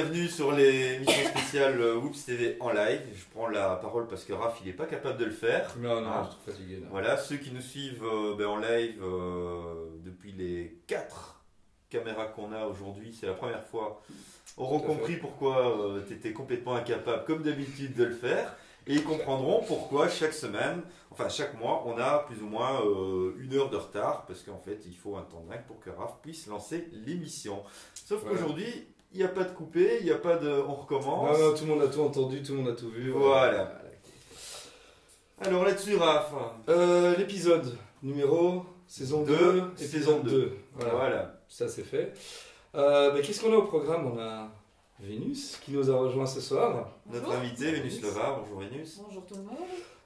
bienvenue sur l'émission spéciale Whoops TV en live. Je prends la parole parce que Raph il n'est pas capable de le faire. Non, je suis trop fatigué là. Voilà, ceux qui nous suivent en live depuis les 4 caméras qu'on a aujourd'hui, c'est la première fois, auront compris pourquoi tu étais complètement incapable comme d'habitude de le faire. Et ils comprendront pourquoi chaque semaine, enfin chaque mois, on a plus ou moins 1 heure de retard. Parce qu'en fait, il faut un temps dingue pour que Raph puisse lancer l'émission. Sauf qu'aujourd'hui, il n'y a pas de coupé, il n'y a pas de on recommence. Non, tout le monde a tout entendu, tout le monde a tout vu. Voilà. Alors là-dessus, Raph. L'épisode numéro saison 2, saison 2. Voilà. Ça c'est fait. Qu'est-ce qu'on a au programme? On a Vénus qui nous a rejoint ce soir. Notre invité, Vénus Leva. Bonjour Vénus. Bonjour tout le monde.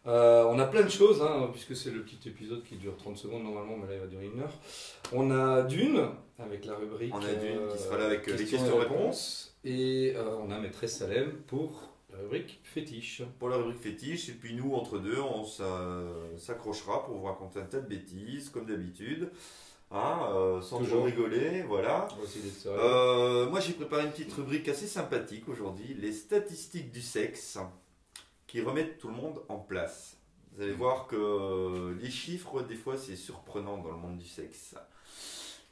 On a plein de choses, puisque c'est le petit épisode qui dure 30 secondes normalement, mais là il va durer 1 heure. On a Dune, avec la rubrique. On a Dune qui sera là avec les questions-réponses. Et on a Maîtresse Salem pour la rubrique fétiche. Pour la rubrique fétiche, et puis nous, entre deux, on s'accrochera pour vous raconter un tas de bêtises, comme d'habitude. Sans trop rigoler, voilà. Moi j'ai préparé une petite rubrique assez sympathique aujourd'hui, les statistiques du sexe, qui remettent tout le monde en place. Vous allez voir que les chiffres, des fois, c'est surprenant dans le monde du sexe.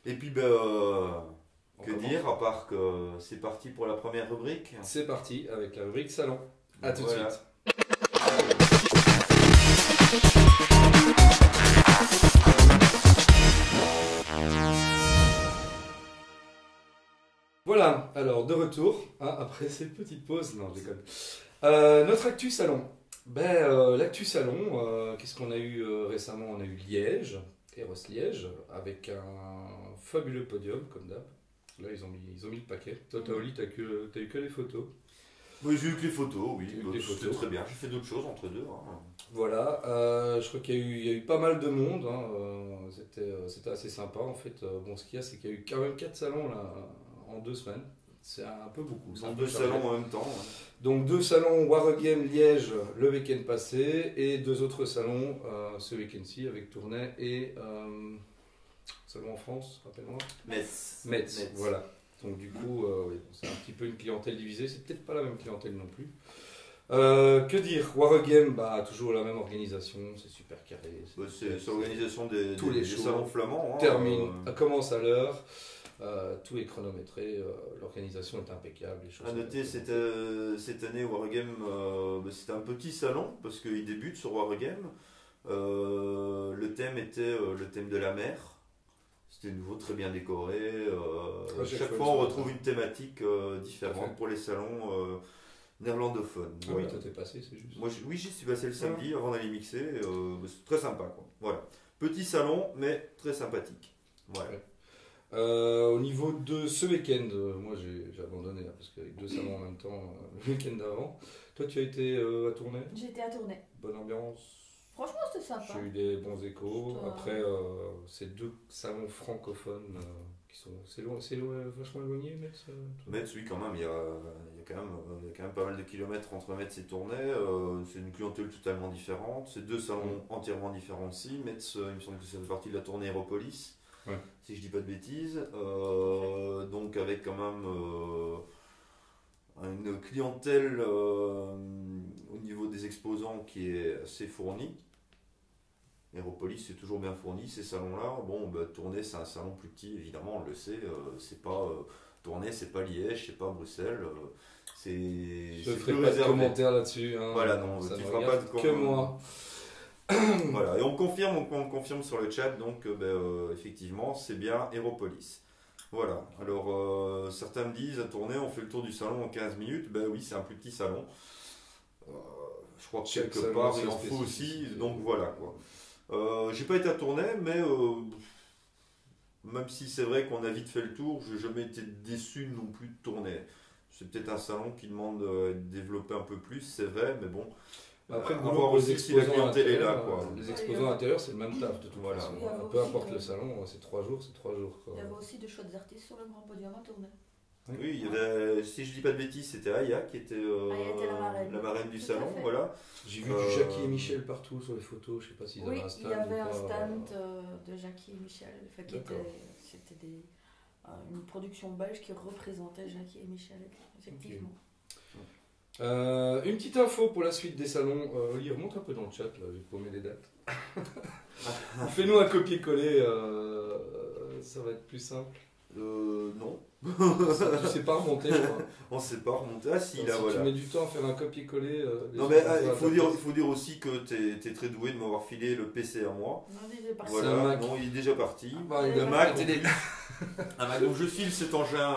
Et puis, que dire, à part que c'est parti pour la première rubrique. C'est parti avec la rubrique salon. A tout de suite. Voilà, alors de retour, après cette petite pause, non je déconne. Notre actu salon. L'actu salon, qu'est-ce qu'on a eu récemment? On a eu Liège, Eros Liège, avec un fabuleux podium comme d'hab. Là ils ont mis le paquet. Toi Taoli, t'as eu que les photos. Oui, j'ai eu que les photos, oui. C'était très bien, j'ai fait d'autres choses entre deux. Voilà, je crois qu'il y a eu pas mal de monde, c'était assez sympa en fait. Ce qu'il y a, c'est qu'il y a eu quand même 4 salons là, en 2 semaines. C'est un peu beaucoup. Dans 2 salons en même temps. Donc 2 salons Wargame Liège le week-end passé et 2 autres salons ce week-end-ci avec Tournai et salon en France, rappelle-moi. Metz, voilà. Donc du coup, c'est un petit peu une clientèle divisée, c'est peut-être pas la même clientèle non plus. Que dire? Wargame, toujours la même organisation, c'est super carré. C'est l'organisation des shows, salons flamands. Commence à l'heure. Tout est chronométré, l'organisation est impeccable. À noter, cette année, Wargame, c'était un petit salon parce qu'il débute sur Wargame. Le thème était le thème de la mer. C'était nouveau, très bien décoré. Chaque fois, on retrouve une thématique différente pour les salons néerlandophones. Oui, toi t'es passé, c'est juste. Moi, oui, j'y suis passé le samedi avant d'aller mixer. C'est très sympa, quoi. Voilà. Petit salon, mais très sympathique. Voilà. Au niveau de ce week-end, moi j'ai abandonné parce qu'avec 2 salons en même temps le week-end d'avant. Toi tu as été à Tournai? J'étais à Tournai. Bonne ambiance? Franchement c'était sympa. J'ai eu des bons échos. Après c'est 2 salons francophones qui sont... C'est vachement éloigné Metz? Metz, oui quand même, il y a quand même pas mal de kilomètres entre Metz et Tournai. C'est une clientèle totalement différente. C'est 2 salons entièrement différents aussi. Metz, il me semble que ça fait partie de la tournée Aéropolis. Ouais. Si je dis pas de bêtises, donc avec quand même une clientèle au niveau des exposants qui est assez fournie. Aéropolis c'est toujours bien fourni, ces salons-là. Tournai c'est un salon plus petit, évidemment, on le sait. C'est pas Tournai, c'est pas Liège, c'est pas Bruxelles. Je ferai pas de commentaires là-dessus. Voilà, non, ça tu ne feras pas de que moi. Voilà, et on confirme sur le chat, donc effectivement c'est bien Aéropolis. Voilà, alors certains me disent à Tournai on fait le tour du salon en 15 minutes, oui c'est un plus petit salon. Je crois que quelque part il en faut aussi, donc voilà quoi. J'ai pas été à Tournai, mais même si c'est vrai qu'on a vite fait le tour, j'ai jamais été déçu non plus de Tournai. C'est peut-être un salon qui demande de développer un peu plus, c'est vrai, mais bon. Après, voir aussi si la clientèle est là, quoi. Les exposants intérieurs, c'est le même taf de toute façon. Peu importe le salon, c'est 3 jours, c'est 3 jours. Quoi. Il y avait aussi de chouettes artistes sur le grand podium à Tournai. Oui, il y avait, si je dis pas de bêtises, c'était Aya qui était la marraine du salon. Voilà. J'ai vu du Jackie et Michel partout sur les photos, je sais pas s'ils avaient un stand. Oui, il y avait un stand de Jackie et Michel, c'était une production belge qui représentait Jackie et Michel, effectivement. Une petite info pour la suite des salons. Oli, remonte un peu dans le chat, là, j'ai promis les dates. Fais-nous un copier-coller, ça va être plus simple. Non. Tu sais pas remonter, je crois. On sait pas remonter. Ah si, là si voilà. tu mets du temps à faire un copier-coller. Non mais il faut dire aussi que tu es très doué de m'avoir filé le PC à moi. Non, il est parti. Voilà, non, il est déjà parti. Le Mac, donc je file cet engin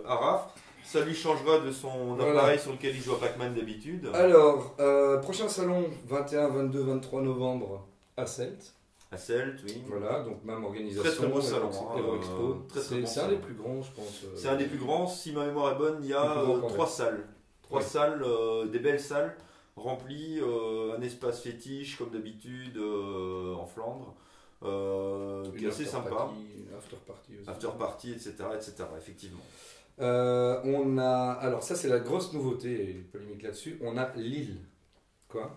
à Raph. Ça lui changera de son appareil sur lequel il joue à Pac-Man d'habitude. Alors, prochain salon, 21, 22, 23 novembre à Celt. À Celt, oui. Voilà, donc même organisation. Très très beau salon. Expo. C'est un des plus grands, je pense. C'est un des plus grands. Si ma mémoire est bonne, il y a 3 salles. 3 salles, des belles salles remplies, un espace fétiche comme d'habitude en Flandre. Qui est assez sympa. After party aussi. After party, etc. Effectivement. On a. Alors, ça, c'est la grosse nouveauté, et polémique là-dessus. On a Lille. Quoi?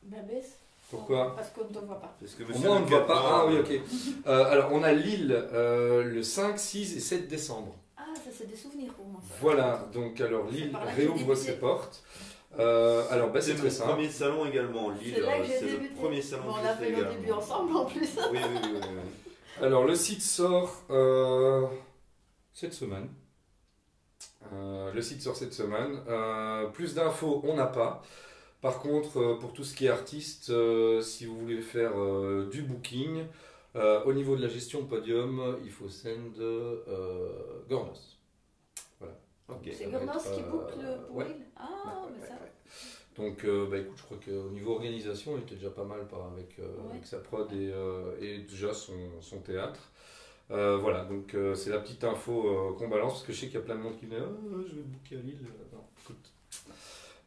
Babès. Pourquoi? Parce qu'on ne te voit pas. Parce que au moins, on ne voit pas. Ah oui, ok. Alors, on a Lille le 5, 6 et 7 décembre. Ah, ça, c'est des souvenirs pour moi. Ça. Voilà, donc alors Lille réouvre ses portes. Alors, bah, c'est très simple. C'est le premier salon également, Lille. C'est le premier salon que on a fait le début ensemble en plus. Oui. Alors, le site sort cette semaine. Le site sort cette semaine. Plus d'infos, on n'a pas. Par contre, pour tout ce qui est artiste, si vous voulez faire du booking, au niveau de la gestion de podium, il faut send Gornos. Voilà. Okay. C'est Gornos qui book pour Lille. Ah, mais ça. Donc, écoute, je crois qu'au niveau organisation, il était déjà pas mal avec sa prod et déjà son théâtre. Voilà, donc c'est la petite info qu'on balance parce que je sais qu'il y a plein de monde qui me dit je vais booker à Lille. Non, écoute.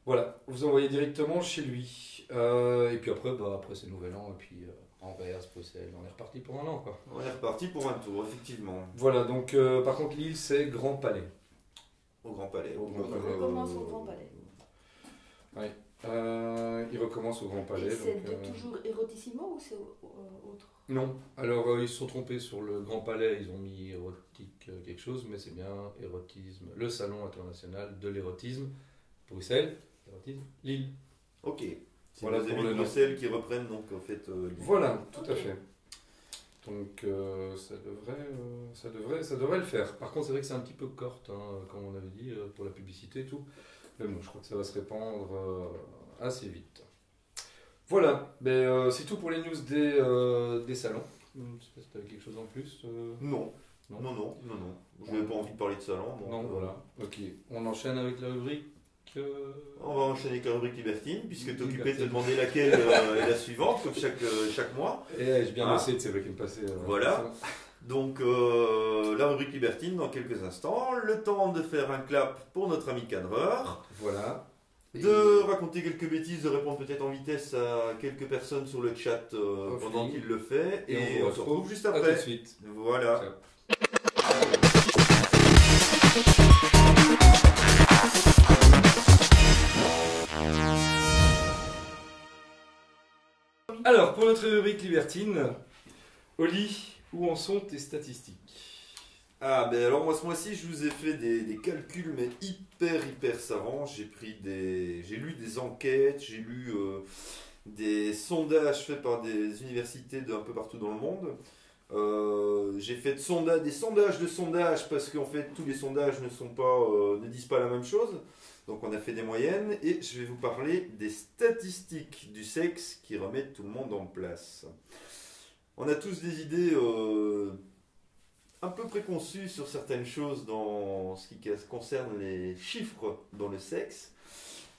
Voilà, vous envoyez directement chez lui. Et puis après, c'est Nouvel An. Et puis Anvers, Bruxelles, on est reparti pour un an. Quoi. On est reparti pour un tour, effectivement. Voilà, donc par contre, Lille, c'est Grand Palais. Au Grand Palais. Il recommence au Grand Palais. Oui. Il recommence au Grand Palais. Et c'est toujours Érotissimo ou c'est autre? Non, alors ils se sont trompés sur le Grand Palais, ils ont mis érotique quelque chose, mais c'est bien érotisme, le salon international de l'érotisme, Bruxelles, érotisme, Lille. Ok, c'est voilà pour le Bruxelles qui reprennent donc en fait Lille. Voilà, tout à fait. Donc ça devrait le faire. Par contre c'est vrai que c'est un petit peu courte, comme on avait dit, pour la publicité et tout, mais bon, je crois que ça va se répandre assez vite. Voilà, c'est tout pour les news des salons. Je ne sais pas si tu avais quelque chose en plus. Non. Je n'avais pas envie de parler de salon. Non, voilà. Ok, on enchaîne avec la rubrique. On va enchaîner avec la rubrique libertine, puisque tu es occupé de te demander laquelle est la suivante, comme chaque mois. Et j'ai bien bossé de ces week-ends passés. Voilà. Donc, la rubrique libertine dans quelques instants. Le temps de faire un clap pour notre ami cadreur. Voilà. De raconter quelques bêtises, de répondre peut-être en vitesse à quelques personnes sur le chat pendant qu'il le fait. Et on se retrouve juste après. À tout de suite. Voilà. Ciao. Alors, pour notre rubrique libertine, Oli, où en sont tes statistiques? Alors moi ce mois-ci je vous ai fait des calculs mais hyper savants. J'ai lu des enquêtes, j'ai lu des sondages faits par des universités d'un peu partout dans le monde. J'ai fait des sondages de sondages parce qu'en fait tous les sondages ne disent pas la même chose. Donc on a fait des moyennes et je vais vous parler des statistiques du sexe qui remettent tout le monde en place. On a tous des idées un peu préconçues sur certaines choses dans ce qui concerne les chiffres dans le sexe.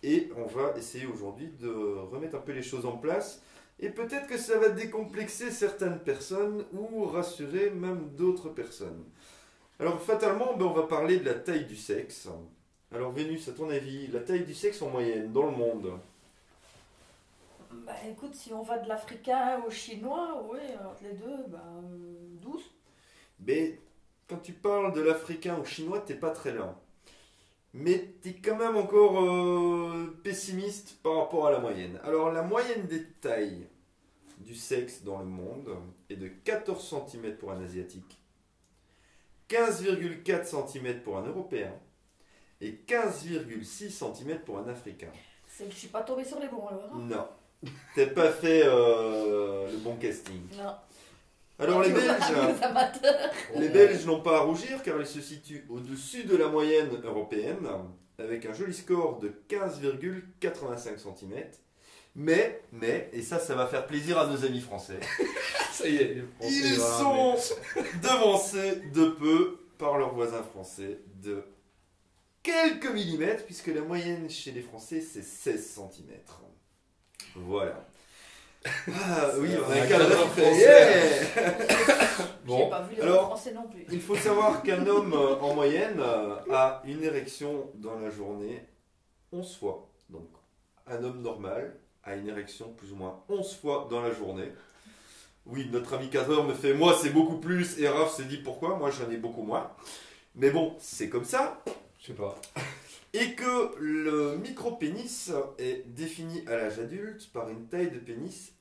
Et on va essayer aujourd'hui de remettre un peu les choses en place. Et peut-être que ça va décomplexer certaines personnes ou rassurer même d'autres personnes. Alors fatalement, on va parler de la taille du sexe. Alors Vénus, à ton avis, la taille du sexe en moyenne dans le monde? Écoute, si on va de l'africain au chinois, entre les deux, 12. Mais quand tu parles de l'africain au chinois, t'es pas très loin. Mais t'es quand même encore pessimiste par rapport à la moyenne. Alors la moyenne des tailles du sexe dans le monde est de 14 cm pour un asiatique, 15,4 cm pour un Européen et 15,6 cm pour un Africain. C'est que je suis pas tombée sur les bons alors. Non, t'as pas fait le bon casting. Non. Alors les Belges n'ont pas à rougir car ils se situent au-dessus de la moyenne européenne avec un joli score de 15,85 cm. Mais, et ça va faire plaisir à nos amis français. Ça y est, ils sont devancés de peu par leurs voisins français de quelques millimètres, puisque la moyenne chez les Français c'est 16 cm. Voilà. Ah oui, on a un cadre français. Bon, j'ai pas vu les français non plus. Il faut savoir qu'un homme en moyenne a une érection dans la journée 11 fois. Donc un homme normal a une érection plus ou moins 11 fois dans la journée. Oui, notre ami cadreur me fait moi c'est beaucoup plus et Raph se dit pourquoi, moi j'en ai beaucoup moins. Mais bon, c'est comme ça. Je sais pas. Et que le micro-pénis est défini à l'âge adulte par une taille de pénis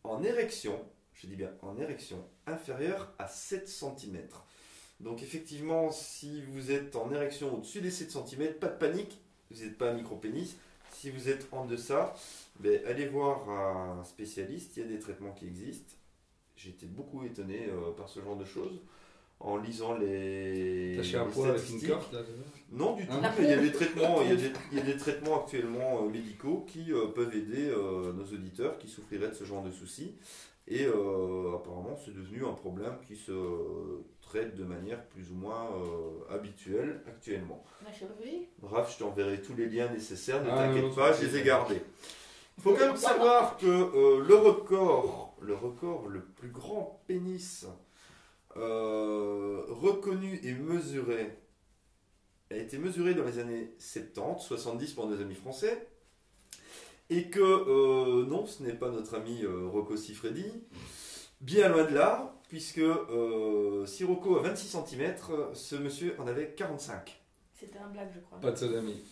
en érection, je dis bien en érection, inférieure à 7 cm. Donc effectivement, si vous êtes en érection au-dessus des 7 cm, pas de panique, vous n'êtes pas un micro-pénis. Si vous êtes en deçà, allez voir un spécialiste, il y a des traitements qui existent. J'ai été beaucoup étonné par ce genre de choses. En lisant les. T'as un poids avec une carte là? Non, du tout. Il y a des traitements, il y a des traitements actuellement médicaux qui peuvent aider nos auditeurs qui souffriraient de ce genre de soucis. Et apparemment, c'est devenu un problème qui se traite de manière plus ou moins habituelle actuellement. La chirurgie. Raph, je t'enverrai tous les liens nécessaires, ne t'inquiète pas, je les ai gardés. Il faut quand même savoir que le record le plus grand pénis reconnu et mesuré a été mesuré dans les années 70, 70 pour nos amis français, et que non, ce n'est pas notre ami Rocco Siffredi, bien loin de là, puisque si Rocco a 26 cm, ce monsieur en avait 45. C'était un blague, je crois. Pas de sodomie.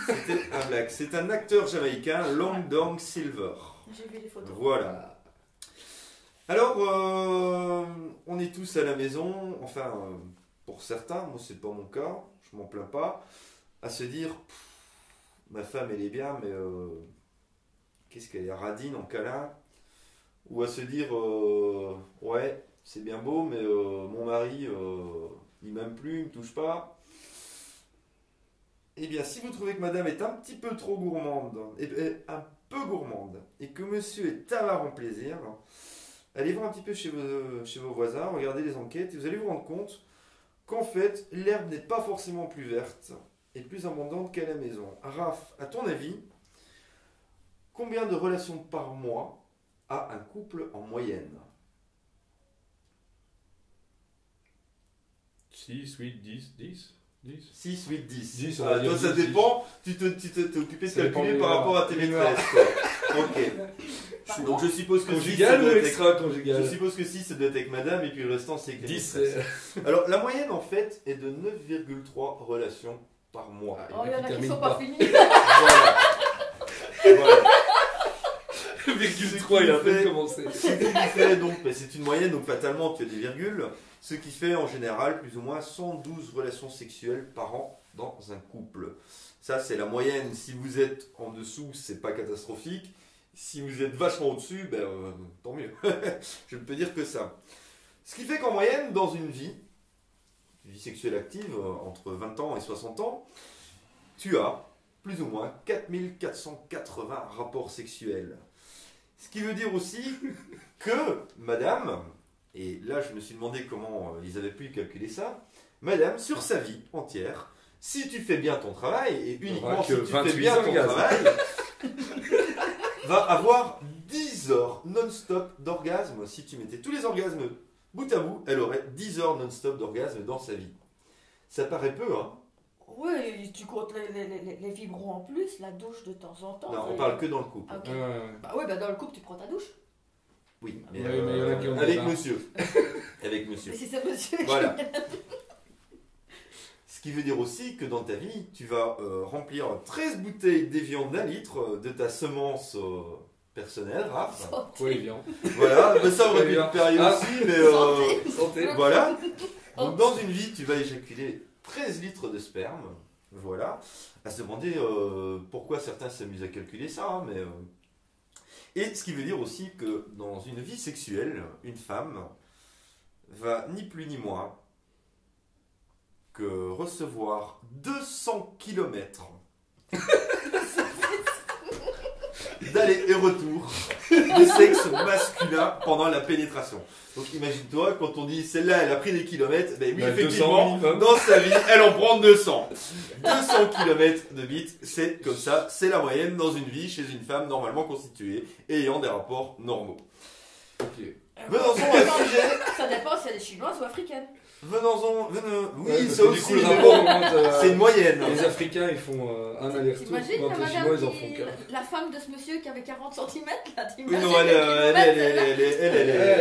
C'était un blague. C'est un acteur jamaïcain, Long Dong Silver. J'ai vu les photos. Voilà. Alors, on est tous à la maison, enfin, pour certains, moi c'est pas mon cas, je m'en plains pas, à se dire, ma femme elle est bien, mais qu'est-ce qu'elle est radine en câlin, ou à se dire, ouais, c'est bien beau, mais mon mari, il m'aime plus, il me touche pas. Eh bien, si vous trouvez que madame est un petit peu trop gourmande, un peu gourmande, et que monsieur est avare en plaisir, allez voir un petit peu chez vos voisins, regardez les enquêtes, et vous allez vous rendre compte qu'en fait, l'herbe n'est pas forcément plus verte et plus abondante qu'à la maison. Raph, à ton avis, combien de relations par mois a un couple en moyenne? 6, 8, 10. 6, 8, 10. 10 toi, ça dépend. Tu t'es occupé de calculer par rapport à tes maîtresses. Ok. Donc je suppose que conjugal ou extra-conjugal? Je suppose que 6, ça doit être avec madame, et puis le restant, c'est avec les 10. Alors la moyenne, en fait, est de 9,3 relations par mois. Oh, il y en a qui ne sont pas finis. Voilà. 9,3, il a fait commencer. C'est une moyenne, donc fatalement, tu as des virgules. Ce qui fait en général plus ou moins 112 relations sexuelles par an dans un couple. Ça, c'est la moyenne. Si vous êtes en dessous, c'est pas catastrophique. Si vous êtes vachement au-dessus, tant mieux. Je ne peux dire que ça. Ce qui fait qu'en moyenne, dans une vie sexuelle active, entre 20 ans et 60 ans, tu as plus ou moins 4480 rapports sexuels. Ce qui veut dire aussi que, madame, et là je me suis demandé comment ils avaient pu calculer ça, madame, sur sa vie entière, si tu fais bien ton travail, et uniquement si tu fais bien ton travail, va avoir 10 heures non-stop d'orgasme. Si tu mettais tous les orgasmes bout à bout, elle aurait 10 heures non-stop d'orgasme dans sa vie. Ça paraît peu, hein? Oui, tu comptes les vibrons en plus, la douche de temps en temps. Non, on parle que dans le couple. Okay. Oui, dans le couple, tu prends ta douche. Oui, mais avec monsieur. Avec monsieur. Mais si c'est monsieur. Voilà. Ce qui veut dire aussi que dans ta vie, tu vas remplir 13 bouteilles d'évian d'1 litre de ta semence personnelle, Raph. Oui, évian. Voilà, mais ça aurait pu te période aussi, mais santé. Voilà. Donc dans une vie, tu vas éjaculer 13 litres de sperme. Voilà. À se demander pourquoi certains s'amusent à calculer ça, hein, mais... Et ce qui veut dire aussi que dans une vie sexuelle, une femme va ni plus ni moins que recevoir 200 kilomètres d'aller et retour de sexe masculin pendant la pénétration. Donc imagine-toi, quand on dit celle-là elle a pris des kilomètres, ben oui, effectivement, dans sa vie, elle en prend 200. 200 kilomètres de bite, c'est comme ça, c'est la moyenne dans une vie chez une femme normalement constituée et ayant des rapports normaux. Ok. Venons-en à un sujet. Ça dépend si elle est chinoise ou africaine. Venons-en, oui, Ouais, ça aussi, le rapport, c'est une moyenne. Les Africains, ils font un aller-retour. T'imagines Donc la les Chinois, ils en madame font qu'un. la femme de ce monsieur qui avait 40 cm là, Oui, non, elle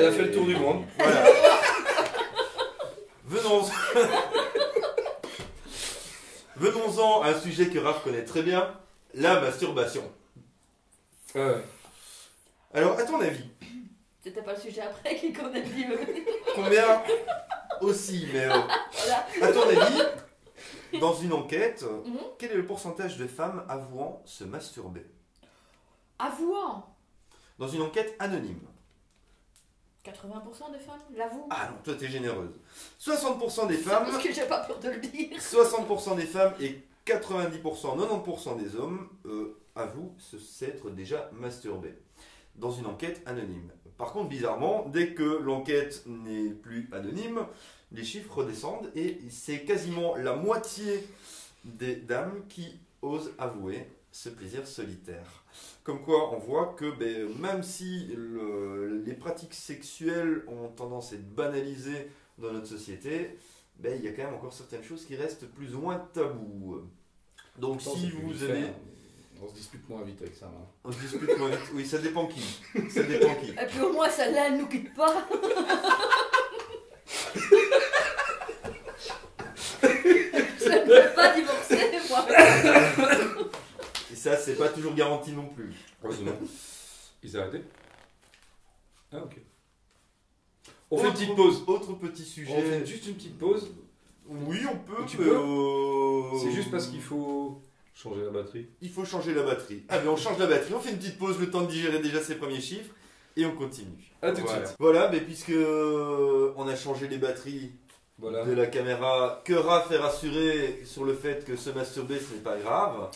a fait le tour du monde. Voilà. Venons-en à un sujet que Raph connaît très bien, la masturbation. Ouais. Alors, à ton avis, c'était pas le sujet après qu'on a dit. combien aussi, mais Voilà. à ton avis, dans une enquête, quel est le pourcentage de femmes avouant se masturber? Avouant. Dans une enquête anonyme. 80% des femmes l'avouent. Ah non, toi t'es généreuse. 60% des femmes. Parce que j'ai pas peur de le dire. 60% des femmes et 90%, 90% des hommes avouent s'être déjà masturbés dans une enquête anonyme. Par contre, bizarrement, dès que l'enquête n'est plus anonyme, les chiffres redescendent et c'est quasiment la moitié des dames qui osent avouer ce plaisir solitaire. Comme quoi, on voit que même si les pratiques sexuelles ont tendance à être banalisées dans notre société, il y a quand même encore certaines choses qui restent plus ou moins tabous. Donc si vous avez... On se dispute moins vite avec ça. Hein. On se dispute moins vite. Oui, ça dépend qui. Ça dépend qui. Et puis au moins celle-là, elle nous quitte pas. Je ne veux pas divorcer, moi. Et ça, c'est pas toujours garanti non plus. Heureusement. Ils arrêté. Ah, ok. On fait une petite pause. Autre petit sujet. On fait juste une petite pause. Oui, on peut. Tu peux C'est juste parce qu'il faut changer la batterie. Il faut changer la batterie. Ah, mais on change la batterie. On fait une petite pause, le temps de digérer déjà ses premiers chiffres. Et on continue. À tout de suite. Voilà, mais puisque on a changé les batteries de la caméra, que Raph est rassuré sur le fait que se masturber, ce n'est pas grave.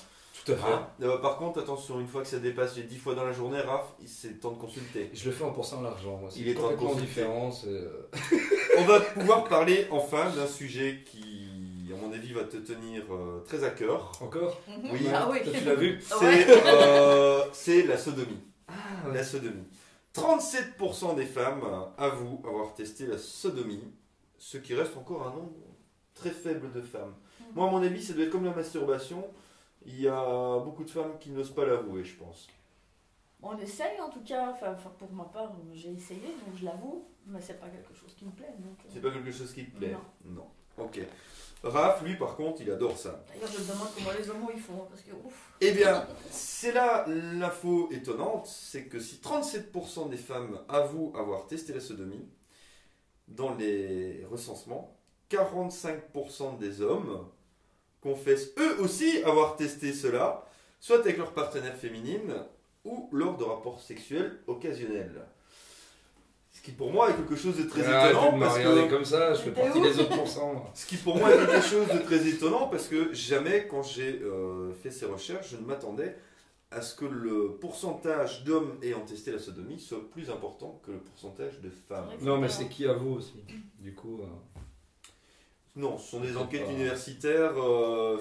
Tout à fait. Par contre, attention, une fois que ça dépasse les 10 fois dans la journée, Raph, c'est temps de consulter. Je le fais en pensant à l'argent. Moi. Il est temps de consulter. Différent. On va pouvoir parler enfin d'un sujet qui, à mon avis, va te tenir très à cœur. Encore? Oui. Ah oui. Toi, tu l'as vu? C'est la sodomie. Ah, ouais. La sodomie. 37% des femmes avouent avoir testé la sodomie, ce qui reste encore un nombre très faible de femmes. Moi, à mon avis, ça doit être comme la masturbation. Il y a beaucoup de femmes qui n'osent pas l'avouer, je pense. On essaye en tout cas, enfin pour ma part, j'ai essayé, donc je l'avoue, mais c'est pas quelque chose qui me plaît. C'est pas quelque chose qui te plaît? Non. Ok. Raph, lui, par contre, il adore ça. D'ailleurs, je me demande comment les homos ils font, parce que ouf. Eh bien, c'est là l'info étonnante, c'est que si 37% des femmes avouent avoir testé la sodomie, dans les recensements, 45% des hommes confessent eux aussi avoir testé cela, soit avec leur partenaire féminine ou lors de rapports sexuels occasionnels. Ce qui pour moi est quelque chose de très étonnant. Parce que comme ça, je fais partie des autres pourcents. Ce qui pour moi est quelque chose de très étonnant parce que jamais quand j'ai fait ces recherches, je ne m'attendais à ce que le pourcentage d'hommes ayant testé la sodomie soit plus important que le pourcentage de femmes. Non, mais c'est qui avoue aussi. Du coup. Non, ce sont des enquêtes universitaires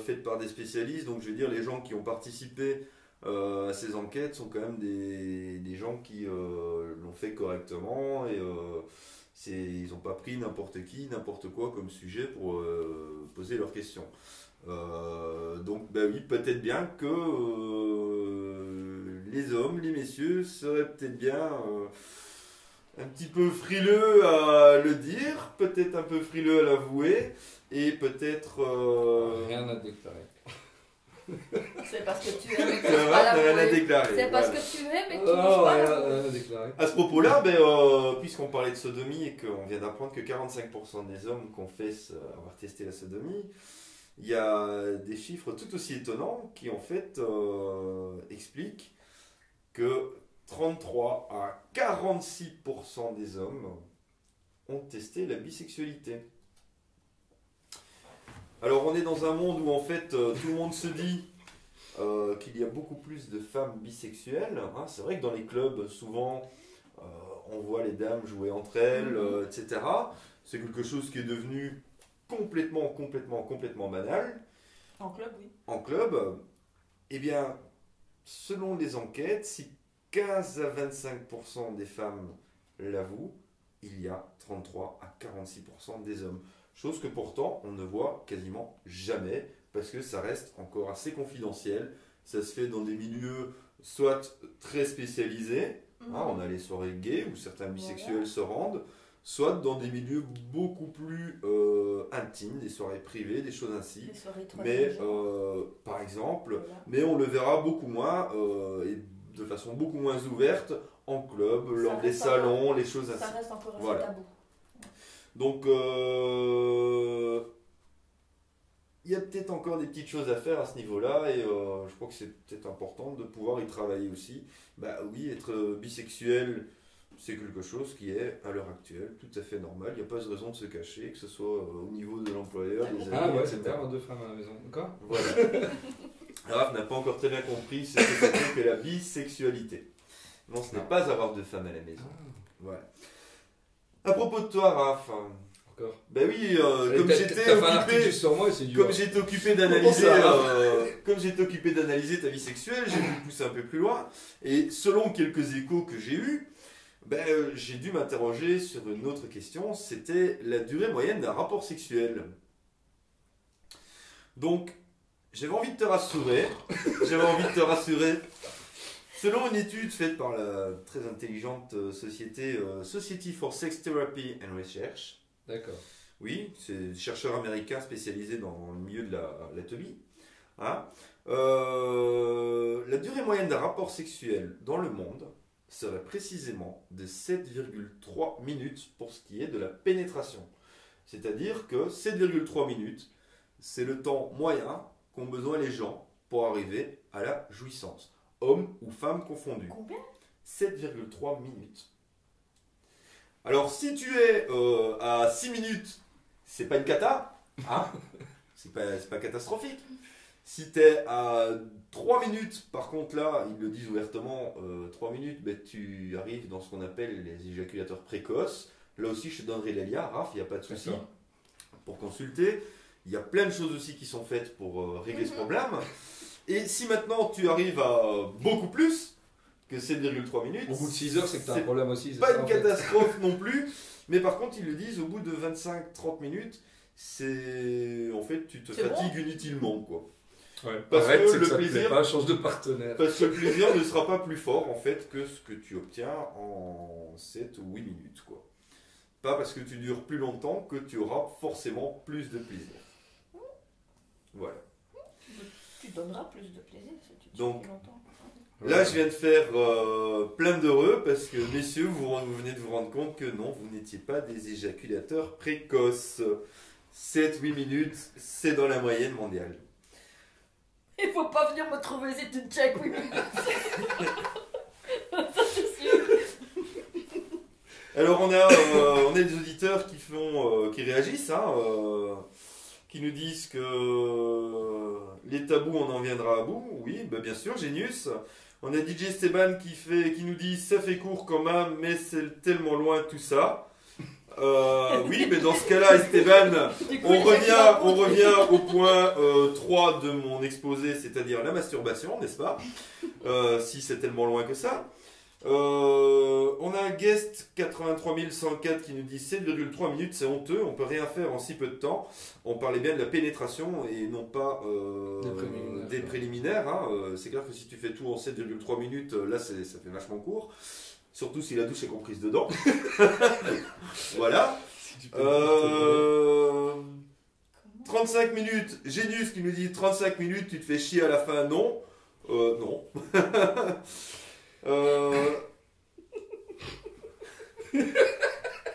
faites par des spécialistes. Donc je veux dire, les gens qui ont participé à ces enquêtes sont quand même des gens qui l'ont fait correctement et ils n'ont pas pris n'importe qui, n'importe quoi comme sujet pour poser leurs questions. Donc oui, peut-être bien que les hommes, les messieurs seraient peut-être bien un petit peu frileux à le dire, peut-être un peu frileux à l'avouer et peut-être... Rien à déclarer. C'est parce que tu aimes. C'est vrai, elle a déclaré. C'est parce que tu aimes et que tu n'oses pas l'avouer. À ce propos-là, puisqu'on parlait de sodomie et qu'on vient d'apprendre que 45% des hommes confessent avoir testé la sodomie, il y a des chiffres tout aussi étonnants qui en fait expliquent que 33 à 46% des hommes ont testé la bisexualité. Alors on est dans un monde où en fait tout le monde se dit qu'il y a beaucoup plus de femmes bisexuelles. Hein. C'est vrai que dans les clubs, souvent, on voit les dames jouer entre elles, etc. C'est quelque chose qui est devenu complètement banal. En club, oui. En club, eh bien, selon les enquêtes, si 15 à 25% des femmes l'avouent, il y a 33 à 46% des hommes. Chose que pourtant, on ne voit quasiment jamais, parce que ça reste encore assez confidentiel. Ça se fait dans des milieux soit très spécialisés, hein, on a les soirées gays où certains bisexuels se rendent, soit dans des milieux beaucoup plus intimes, des soirées privées, des choses ainsi. Des soirées mais par exemple, mais on le verra beaucoup moins et de façon beaucoup moins ouverte en club, lors des salons, les choses ainsi. Ça reste encore assez tabou. Donc, il y a peut-être encore des petites choses à faire à ce niveau-là et je crois que c'est peut-être important de pouvoir y travailler aussi. Bah oui, être bisexuel, c'est quelque chose qui est à l'heure actuelle tout à fait normal. Il n'y a pas de raison de se cacher, que ce soit au niveau de l'employeur, des amis, ouais, etc. c'est avoir deux femmes à la maison. Quoi ? Voilà. Raph n'a pas encore très bien compris ce que c'est que la bisexualité. Non, ce n'est pas avoir deux femmes à la maison. Voilà. À propos de toi, Raph. Encore. Ben oui, comme j'étais occupé d'analyser, ta vie sexuelle, j'ai dû pousser un peu plus loin. Et selon quelques échos que j'ai eus, j'ai dû m'interroger sur une autre question. C'était la durée moyenne d'un rapport sexuel. Donc, j'avais envie de te rassurer. Selon une étude faite par la très intelligente société Society for Sex Therapy and Research. D'accord. Oui, c'est des chercheurs américains spécialisés dans le milieu de l'anatomie. Hein. La durée moyenne d'un rapport sexuel dans le monde serait précisément de 7,3 minutes pour ce qui est de la pénétration. C'est-à-dire que 7,3 minutes, c'est le temps moyen qu'ont besoin les gens pour arriver à la jouissance. Hommes ou femmes confondus. Combien ? 7,3 minutes. Alors, si tu es à 6 minutes, c'est pas une cata, hein. C'est pas catastrophique. Si tu es à 3 minutes, par contre là, ils le disent ouvertement, 3 minutes, tu arrives dans ce qu'on appelle les éjaculateurs précoces. Là aussi, je te donnerai les liens, Raph, il n'y a pas de souci, pour consulter. Il y a plein de choses aussi qui sont faites pour régler ce problème. Et si maintenant tu arrives à beaucoup plus que 7,3 minutes... Au bout de 6 heures, c'est que tu as un problème aussi. C'est pas une catastrophe non plus. Mais par contre, ils le disent, au bout de 25-30 minutes, en fait, tu te fatigues inutilement, quoi. Ouais, parce arrête, que le plaisir, pas, change de partenaire. Parce que le plaisir ne sera pas plus fort, en fait, que ce que tu obtiens en 7 ou 8 minutes, quoi. Pas parce que tu dures plus longtemps que tu auras forcément plus de plaisir. Voilà. Tu donneras plus de plaisir si tu dures Donc, plus longtemps. Là, je viens de faire plein d'heureux parce que, messieurs, vous venez de vous rendre compte que non, vous n'étiez pas des éjaculateurs précoces. 7-8 minutes, c'est dans la moyenne mondiale. Il faut pas venir me trouver si tu check 8 minutes. Ça, c'est sûr. Alors, on a des auditeurs qui réagissent, hein, qui nous disent que les tabous, on en viendra à bout. Oui, bien sûr, Génius. On a DJ Esteban qui nous dit ça fait court quand même, mais c'est tellement loin tout ça. Oui, mais dans ce cas-là, Esteban, on revient au point 3 de mon exposé, c'est-à-dire la masturbation, n'est-ce pas? Si c'est tellement loin que ça. On a un guest 83104 qui nous dit 7,3 minutes, c'est honteux, on peut rien faire en si peu de temps. On parlait bien de la pénétration et non pas des préliminaires. Hein. C'est clair que si tu fais tout en 7,3 minutes, là ça fait vachement court. Surtout si la douche est comprise dedans. Voilà. 35 minutes. Génius qui nous dit 35 minutes, tu te fais chier à la fin. Non. Non.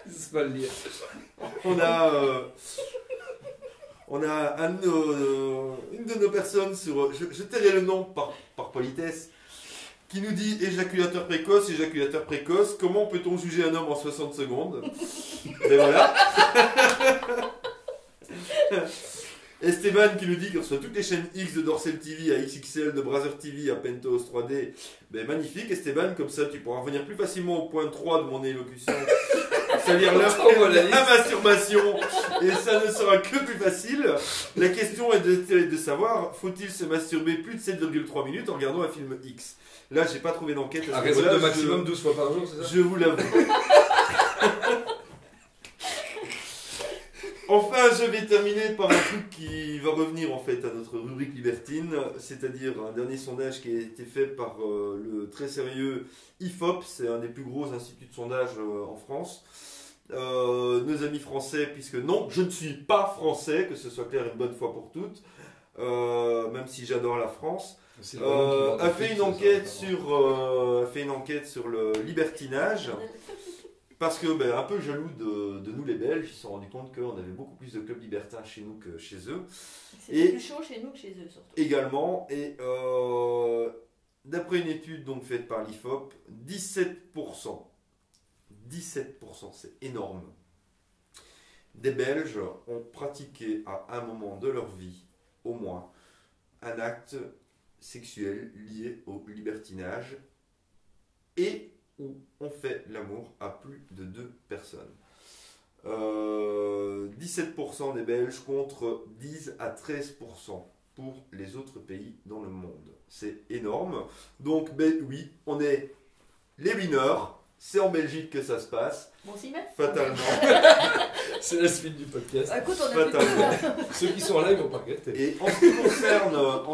C'est pas le lire. On a une de nos personnes sur. Je tairai le nom par politesse. Qui nous dit éjaculateur précoce, comment peut-on juger un homme en 60 secondes? Et voilà. Esteban qui nous dit qu'il reçoit toutes les chaînes X de Dorsal TV à XXL, de Brother TV à Pentos 3D. Ben, magnifique Esteban, comme ça tu pourras revenir plus facilement au point 3 de mon élocution. C'est-à-dire la masturbation, et ça ne sera que plus facile. La question est de savoir, faut-il se masturber plus de 7,3 minutes en regardant un film X? Là, j'ai pas trouvé d'enquête. À raison de maximum 12 fois par jour, c'est ça? Je vous l'avoue. Enfin, je vais terminer par un truc qui va revenir en fait à notre rubrique libertine, c'est-à-dire un dernier sondage qui a été fait par le très sérieux IFOP, c'est un des plus gros instituts de sondage en France. Nos amis français, puisque non, je ne suis pas français, que ce soit clair une bonne fois pour toutes, même si j'adore la France. A fait une enquête sur le libertinage parce que un peu jaloux de nous les Belges, ils se sont rendus compte qu'on avait beaucoup plus de clubs libertins chez nous que chez eux. C'est plus chaud chez nous que chez eux surtout. Également, et d'après une étude donc faite par l'IFOP, 17%, c'est énorme, des Belges ont pratiqué à un moment de leur vie au moins un acte sexuel lié au libertinage et où on fait l'amour à plus de 2 personnes. 17% des Belges contre 10 à 13% pour les autres pays dans le monde. C'est énorme. Donc, oui, on est les winners. C'est en Belgique que ça se passe. Bon, s'y met. Fatalement. C'est la suite du podcast. Écoute, on a Fatalement. Ceux qui sont là, ils vont pas regretter. Et en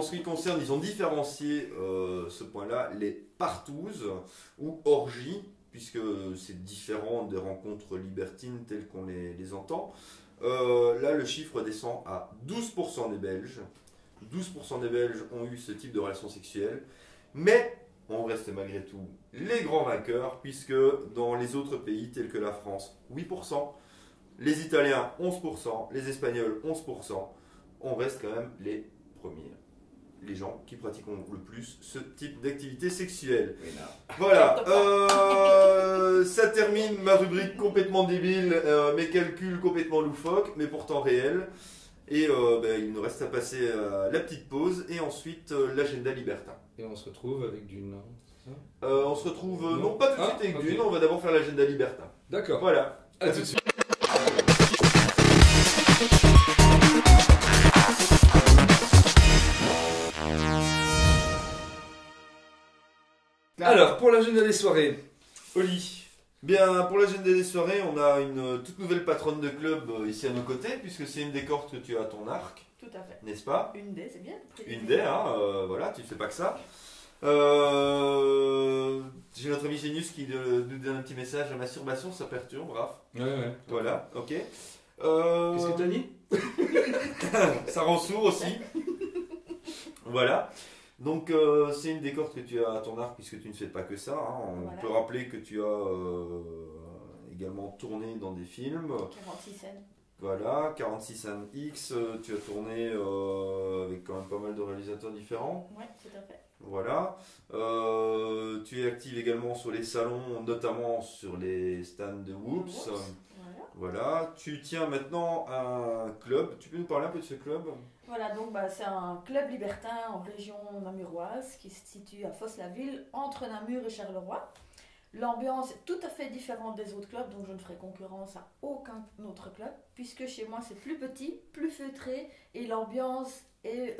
ce qui concerne, ils ont différencié ce point-là, les partouzes ou orgies, puisque c'est différent des rencontres libertines telles qu'on les entend. Là, le chiffre descend à 12% des Belges. 12% des Belges ont eu ce type de relation sexuelle. Mais on reste malgré tout les grands vainqueurs, puisque dans les autres pays tels que la France, 8%, les Italiens, 11%, les Espagnols, 11%, on reste quand même les premiers. Les gens qui pratiquent le plus ce type d'activité sexuelle. Voilà, ça termine ma rubrique complètement débile, mes calculs complètement loufoques, mais pourtant réels. Et il nous reste à passer la petite pause et ensuite l'agenda libertin. Et on se retrouve avec Dune. On se retrouve, non pas tout de suite avec okay. Dune, on va d'abord faire l'agenda libertin. D'accord. Voilà. À tout de suite. Alors, pour l'agenda des soirées, Oli. Bien, pour l'agenda des soirées, on a une toute nouvelle patronne de club ici à nos côtés, puisque c'est une des cordes que tu as à ton arc. Tout à fait. N'est-ce pas? Une des, c'est bien. Une des, voilà, tu ne fais pas que ça. J'ai notre ami Génius qui nous donne un petit message. La masturbation, ça perturbe, Raph. Ouais. Voilà, ok. Qu'est-ce que t'as dit? Ça rend sourd aussi. Voilà. Donc c'est une des cordes que tu as à ton arc puisque tu ne fais pas que ça. On peut rappeler que tu as également tourné dans des films. 46 scènes. Voilà, 46 scènes X. Tu as tourné avec quand même pas mal de réalisateurs différents. Oui, tout à fait. Voilà. Tu es active également sur les salons, notamment sur les stands de Whoops. Voilà. Tu tiens maintenant un club. Tu peux nous parler un peu de ce club? Voilà, donc c'est un club libertin en région namuroise qui se situe à Fosse-la-Ville, entre Namur et Charleroi. L'ambiance est tout à fait différente des autres clubs, donc je ne ferai concurrence à aucun autre club, puisque chez moi c'est plus petit, plus feutré, et l'ambiance est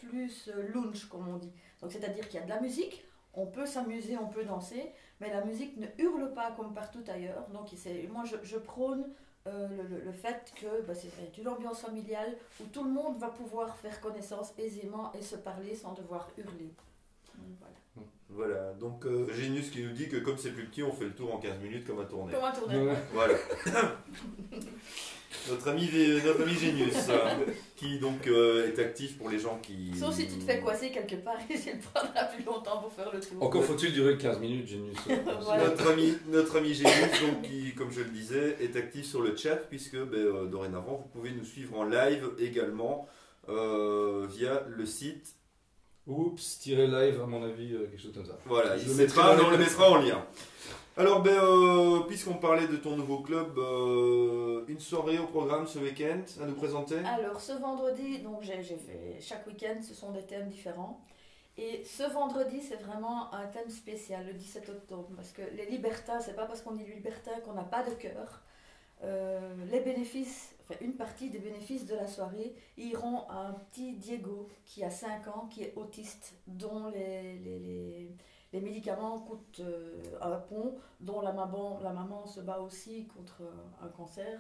plus lounge, comme on dit. Donc c'est-à-dire qu'il y a de la musique, on peut s'amuser, on peut danser, mais la musique ne hurle pas comme partout ailleurs. Donc moi je prône le fait que c'est une ambiance familiale où tout le monde va pouvoir faire connaissance aisément et se parler sans devoir hurler. Donc, voilà. Voilà, donc Genius qui nous dit que comme c'est plus petit, on fait le tour en 15 minutes comme à tourner. Comme un tournée. Ouais. Voilà. Notre ami Genius, qui donc est actif pour les gens qui... Sauf si tu te fais coincer quelque part et tu prendras plus longtemps pour faire le tour. Encore faut-il durer 15 minutes, Genius. Voilà. Notre ami Genius, donc, qui, comme je le disais, est actif sur le chat, puisque dorénavant, vous pouvez nous suivre en live également via le site. Oups-live, à mon avis, quelque chose comme ça. Voilà, Je on le le mettra en lien. Alors, puisqu'on parlait de ton nouveau club, une soirée au programme ce week-end à nous présenter? Alors, ce vendredi, donc j'ai fait chaque week-end, ce sont des thèmes différents. Et ce vendredi, c'est vraiment un thème spécial, le 17 octobre. Parce que les libertins, c'est pas parce qu'on est libertin qu'on n'a pas de cœur. Les bénéfices, enfin une partie des bénéfices de la soirée iront à un petit Diego qui a 5 ans, qui est autiste, dont les médicaments coûtent un pont, dont la maman se bat aussi contre un cancer.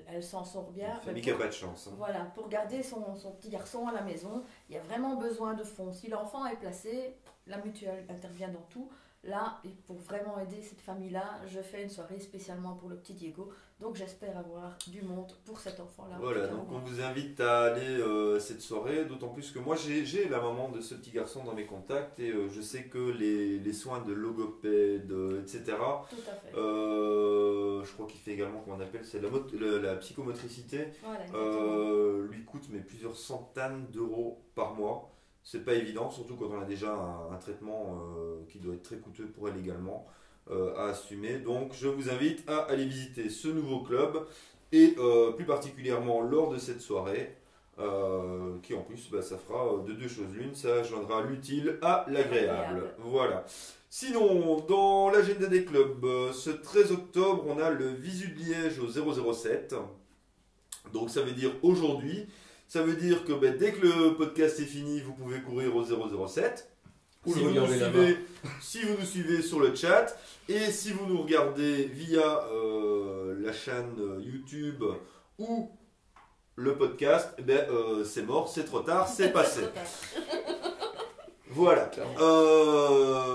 Elle s'en sort bien. Une famille qui n'a pas de chance. Hein. Voilà, pour garder son petit garçon à la maison, il y a vraiment besoin de fonds. Si l'enfant est placé, la mutuelle intervient dans tout. Là, et pour vraiment aider cette famille-là, je fais une soirée spécialement pour le petit Diego. Donc j'espère avoir du monde pour cet enfant-là. Voilà, donc on vous invite à aller cette soirée, d'autant plus que moi j'ai la maman de ce petit garçon dans mes contacts et je sais que les soins de logopède, etc. Tout à fait. Je crois qu'il fait également, comment on appelle, c'est la psychomotricité, Voilà, lui coûte plusieurs centaines d'euros par mois. C'est pas évident, surtout quand on a déjà un traitement qui doit être très coûteux pour elle également à assumer. Donc je vous invite à aller visiter ce nouveau club et plus particulièrement lors de cette soirée qui en plus ça fera de deux choses l'une, ça joindra l'utile à l'agréable. Voilà. Sinon, dans l'agenda des clubs, ce 13 octobre, on a le Visu de Liège au 007. Donc ça veut dire aujourd'hui. Ça veut dire que dès que le podcast est fini, vous pouvez courir au 007. Si vous nous suivez sur le chat et si vous nous regardez via la chaîne YouTube ou le podcast, c'est mort, c'est trop tard, c'est passé. Voilà.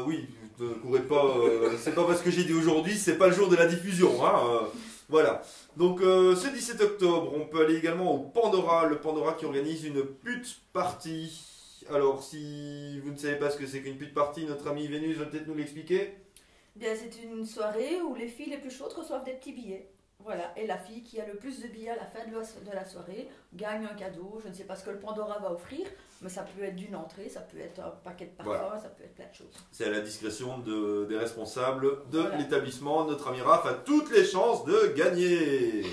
Oui, ne courez pas. C'est pas parce que j'ai dit aujourd'hui, c'est pas le jour de la diffusion. Hein, voilà. Donc ce 17 octobre, on peut aller également au Pandora, le Pandora qui organise une pute party. Alors si vous ne savez pas ce que c'est qu'une pute party, notre ami Vénus va peut-être nous l'expliquer. Bien, c'est une soirée où les filles les plus chaudes reçoivent des petits billets. Voilà, et la fille qui a le plus de billets à la fin de la soirée gagne un cadeau. Je ne sais pas ce que le Pandora va offrir, mais ça peut être d'une entrée, ça peut être un paquet de parfums, ça peut être plein de choses. C'est à la discrétion des responsables de l'établissement. Notre ami Raph a toutes les chances de gagner.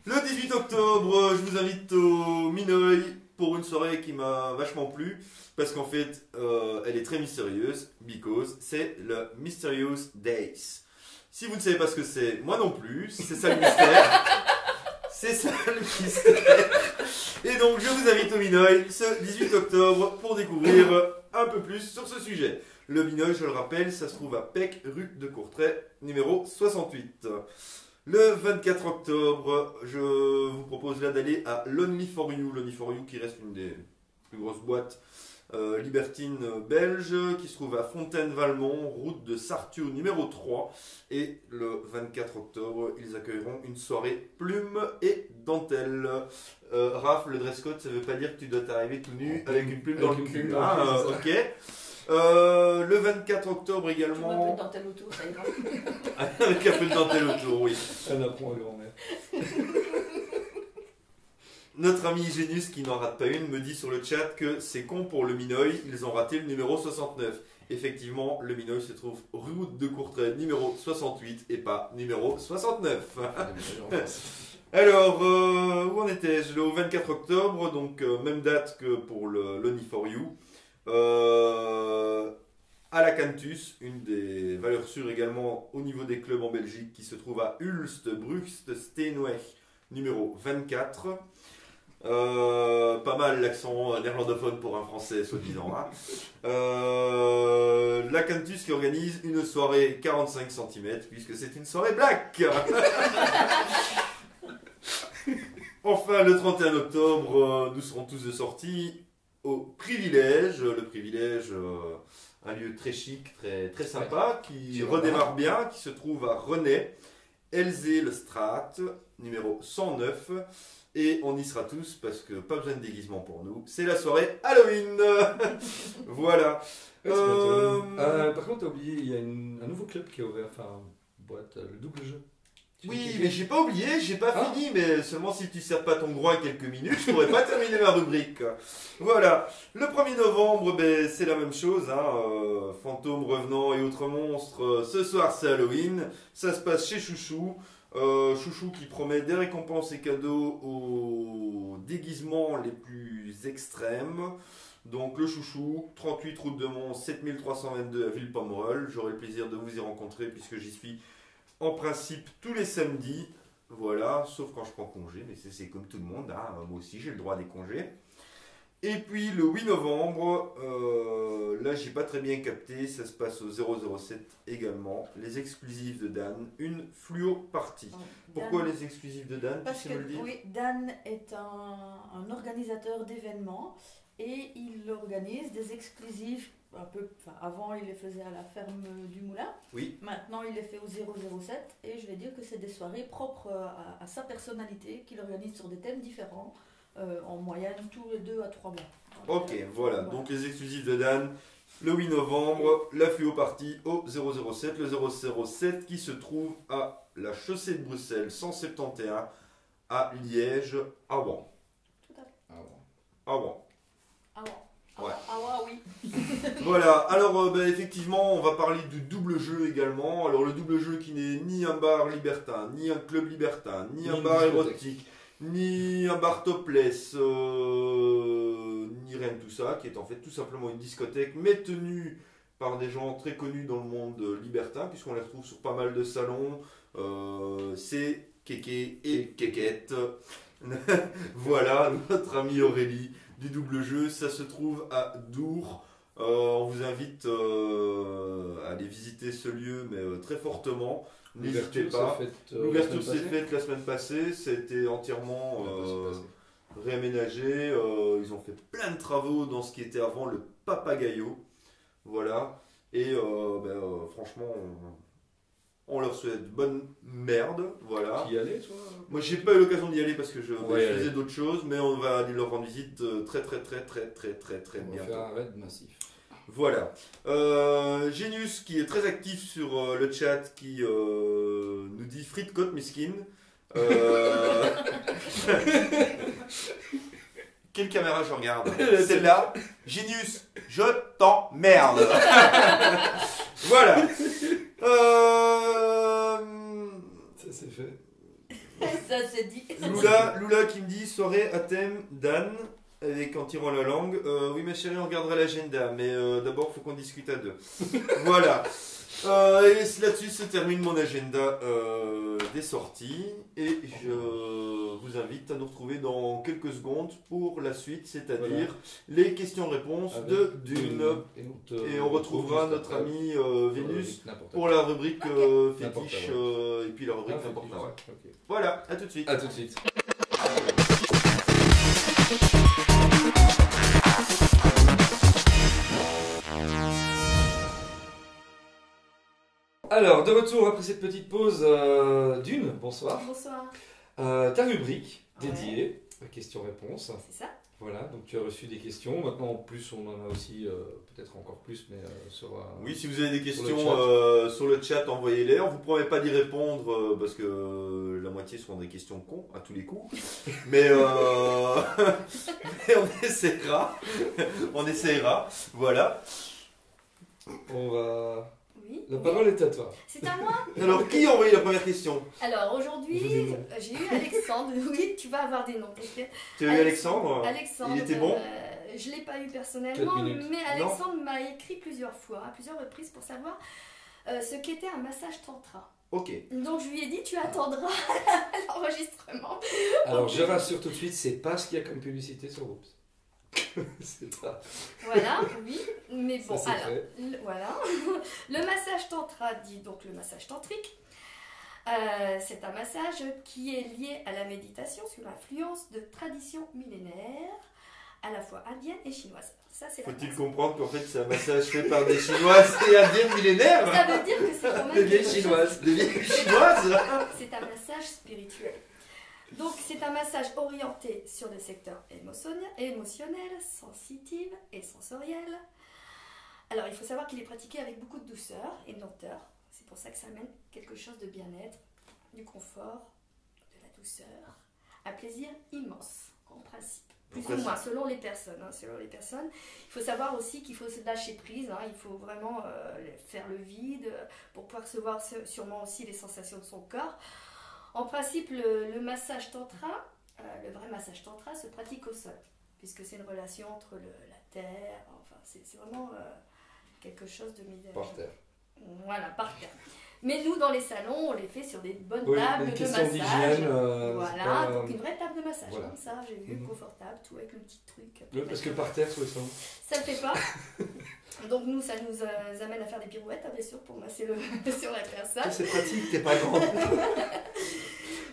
Le 18 octobre, je vous invite au Minoï pour une soirée qui m'a vachement plu. Parce qu'en fait, elle est très mystérieuse, because c'est le Mysterious Days. Si vous ne savez pas ce que c'est, moi non plus, c'est ça le mystère. C'est ça le mystère. Et donc je vous invite au Minoï ce 18 octobre pour découvrir un peu plus sur ce sujet. Le Minoï, je le rappelle, ça se trouve à Pec, rue de Courtrai, numéro 68. Le 24 octobre, je vous propose là d'aller à l'Only for You. L'Only for You qui reste une des plus grosses boîtes libertine belge qui se trouve à Fontaine-Valmont, route de Sarthu numéro 3. Et le 24 octobre, ils accueilleront une soirée plume et dentelle. Raph, le dress code, ça veut pas dire que tu dois t'arriver tout nu avec une plume dans le cul. Ok. Le 24 octobre également. Un peu de dentelle autour, ça ira. Avec un peu de dentelle autour, oui. Un apprend à grand-mère. Notre ami Genius, qui n'en rate pas une, me dit sur le chat que c'est con pour le Minoï, ils ont raté le numéro 69. Effectivement, le Minoï se trouve route de Courtrai, numéro 68 et pas numéro 69. Alors, où en étais-je? Au 24 octobre, donc même date que pour le Lonely for You. À la Cantus, une des valeurs sûres également au niveau des clubs en Belgique, qui se trouve à Ulst, Brugst, Steenweg, numéro 24. Pas mal l'accent néerlandophone pour un français, soi-disant. Hein. La Cantus qui organise une soirée 45 cm, puisque c'est une soirée black. Enfin, le 31 octobre, nous serons tous de sortie au Privilège. Le Privilège, un lieu très chic, très sympa, qui redémarre bien, qui se trouve à Renay, Elzé-le-Strat, numéro 109. Et on y sera tous parce que pas besoin de déguisement pour nous. C'est la soirée Halloween. Voilà. Par contre, t'as oublié, il y a un nouveau club qui est ouvert, enfin, boîte, le double jeu. Oui, mais j'ai pas oublié, j'ai pas fini, mais seulement si tu sers pas ton groin quelques minutes, je pourrais pas terminer ma rubrique. Voilà. Le 1er novembre, c'est la même chose, hein. Fantômes, revenants et autres monstres. Ce soir, c'est Halloween. Ça se passe chez Chouchou. Chouchou qui promet des récompenses et cadeaux aux déguisements les plus extrêmes. Donc le Chouchou, 38 route de Mons, 7322 à Villepomerol. J'aurai le plaisir de vous y rencontrer puisque j'y suis en principe tous les samedis. Voilà, sauf quand je prends congé, mais c'est comme tout le monde, hein. Moi aussi j'ai le droit à des congés. Et puis le 8 novembre, là j'ai pas très bien capté, ça se passe au 007 également, les exclusifs de Dan, une fluo partie. Pourquoi les exclusifs de Dan? Parce que oui, Dan est un organisateur d'événements et il organise des exclusifs un peu. Avant il les faisait à la ferme du Moulin. Oui. Maintenant il les fait au 007 et je vais dire que c'est des soirées propres à sa personnalité qu'il organise sur des thèmes différents. En moyenne tous les 2 à 3 mois. Ok, voilà. Donc les exclusifs de Dan, le 8 novembre, la fluo partie au 007. Le 007 qui se trouve à la chaussée de Bruxelles 171 à Liège, à Rouen. Tout à fait. À Rouen. Ouais. Oui. Voilà, alors effectivement, on va parler du double jeu également. Alors le double jeu qui n'est ni un bar libertin, ni un club libertin, ni un bar érotique, ni un bar topless, ni rien de tout ça, qui est en fait tout simplement une discothèque, mais tenue par des gens très connus dans le monde libertin, puisqu'on les retrouve sur pas mal de salons. C'est Kéké et Kékette. Voilà, notre amie Aurélie du double jeu, ça se trouve à Dour. On vous invite à aller visiter ce lieu, mais très fortement. N'hésitez pas. L'ouverture s'est faite la semaine passée. Ça a été entièrement réaménagé. Ils ont fait plein de travaux dans ce qui était avant le Papagayo. Voilà. Et franchement, on leur souhaite bonne merde. Voilà. Tu y allais, toi? Moi, j'ai pas eu l'occasion d'y aller parce que je faisais d'autres choses, mais on va aller leur rendre visite très bientôt. On va faire un raid massif. Voilà. Genius qui est très actif sur le chat qui nous dit frites côte miskin. Quelle caméra je regarde? Celle-là. Genius, je t'emmerde. Voilà. Ça c'est fait. Ça c'est dit. Lula qui me dit soirée à thème Dan. Avec en tirant la langue. Oui, ma chérie, on regardera l'agenda, mais d'abord, il faut qu'on discute à deux. Voilà. Et là-dessus se termine mon agenda des sorties. Et je vous invite à nous retrouver dans quelques secondes pour la suite, c'est-à-dire les questions-réponses de Dune. Et on retrouvera notre ami Vénus pour la rubrique fétiche et puis la rubrique n'importe quoi. Okay. Voilà, à tout de suite. À tout de suite. Alors, de retour après cette petite pause, Dune, bonsoir. Bonsoir. Ta rubrique dédiée à questions-réponses. C'est ça. Voilà, donc tu as reçu des questions. Maintenant, en plus, on en a aussi, peut-être encore plus, mais sur. Oui, si vous avez des questions sur le chat, envoyez-les. On vous promet pas d'y répondre parce que la moitié seront des questions cons à tous les coups. Mais, mais on essaiera. On essaiera. Voilà. On va. Oui. La parole est à toi. C'est à moi. Alors, qui a envoyé la première question? Alors, aujourd'hui, j'ai eu Alexandre. Oui, tu vas avoir des noms. Tu as eu Alexandre? Alexandre. Il était bon? Je ne l'ai pas eu personnellement, mais Alexandre m'a écrit plusieurs fois, à plusieurs reprises, pour savoir ce qu'était un massage tantra. Ok. Donc, je lui ai dit, tu attendras l'enregistrement. Alors, je rassure tout de suite, c'est pas ce qu'il y a comme publicité sur Oops. C'est ça. Voilà, oui, mais bon, ça, alors, voilà. Le massage tantra dit donc le massage tantrique. C'est un massage qui est lié à la méditation sous l'influence de traditions millénaires, à la fois indiennes et chinoises. Faut-il comprendre qu'en fait c'est un massage fait par des Chinoises et indiennes millénaires? Ça veut dire que c'est quand même Des vieilles chinoises. Des vieilles Chinoises. C'est un massage spirituel. Donc c'est un massage orienté sur le secteur émotionnel, sensitif et sensoriel. Alors il faut savoir qu'il est pratiqué avec beaucoup de douceur et de lenteur. C'est pour ça que ça amène quelque chose de bien-être, du confort, de la douceur, un plaisir immense en principe. Plus ou moins, selon les personnes. Il faut savoir aussi qu'il faut se lâcher prise. Il faut vraiment faire le vide pour pouvoir recevoir sûrement aussi les sensations de son corps. En principe, le massage tantra, le vrai massage tantra, se pratique au sol, puisque c'est une relation entre la terre. Enfin, c'est vraiment quelque chose de mis par terre. Voilà, par terre. Mais nous, dans les salons, on les fait sur des bonnes tables de massage. Voilà, donc une vraie table de massage, comme ça, j'ai vu, confortable, tout avec le petit truc. Parce que par terre, ça ne fait pas. Donc nous, ça nous amène à faire des pirouettes, bien sûr, pour masser sur la personne. C'est pratique, t'es pas grande.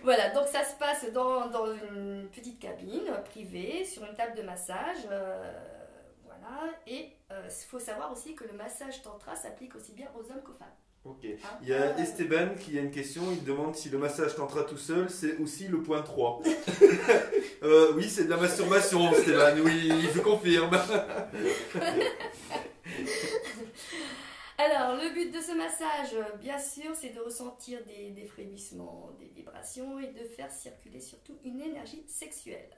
Voilà, donc ça se passe dans une petite cabine privée, sur une table de massage. Voilà, et il faut savoir aussi que le massage tantra s'applique aussi bien aux hommes qu'aux femmes. Ok. Il y a Esteban qui a une question, il demande si le massage tantra tout seul, c'est aussi le point 3. Oui, c'est de la masturbation, Esteban, oui, je confirme. Alors, le but de ce massage, bien sûr, c'est de ressentir des frémissements, des vibrations et de faire circuler surtout une énergie sexuelle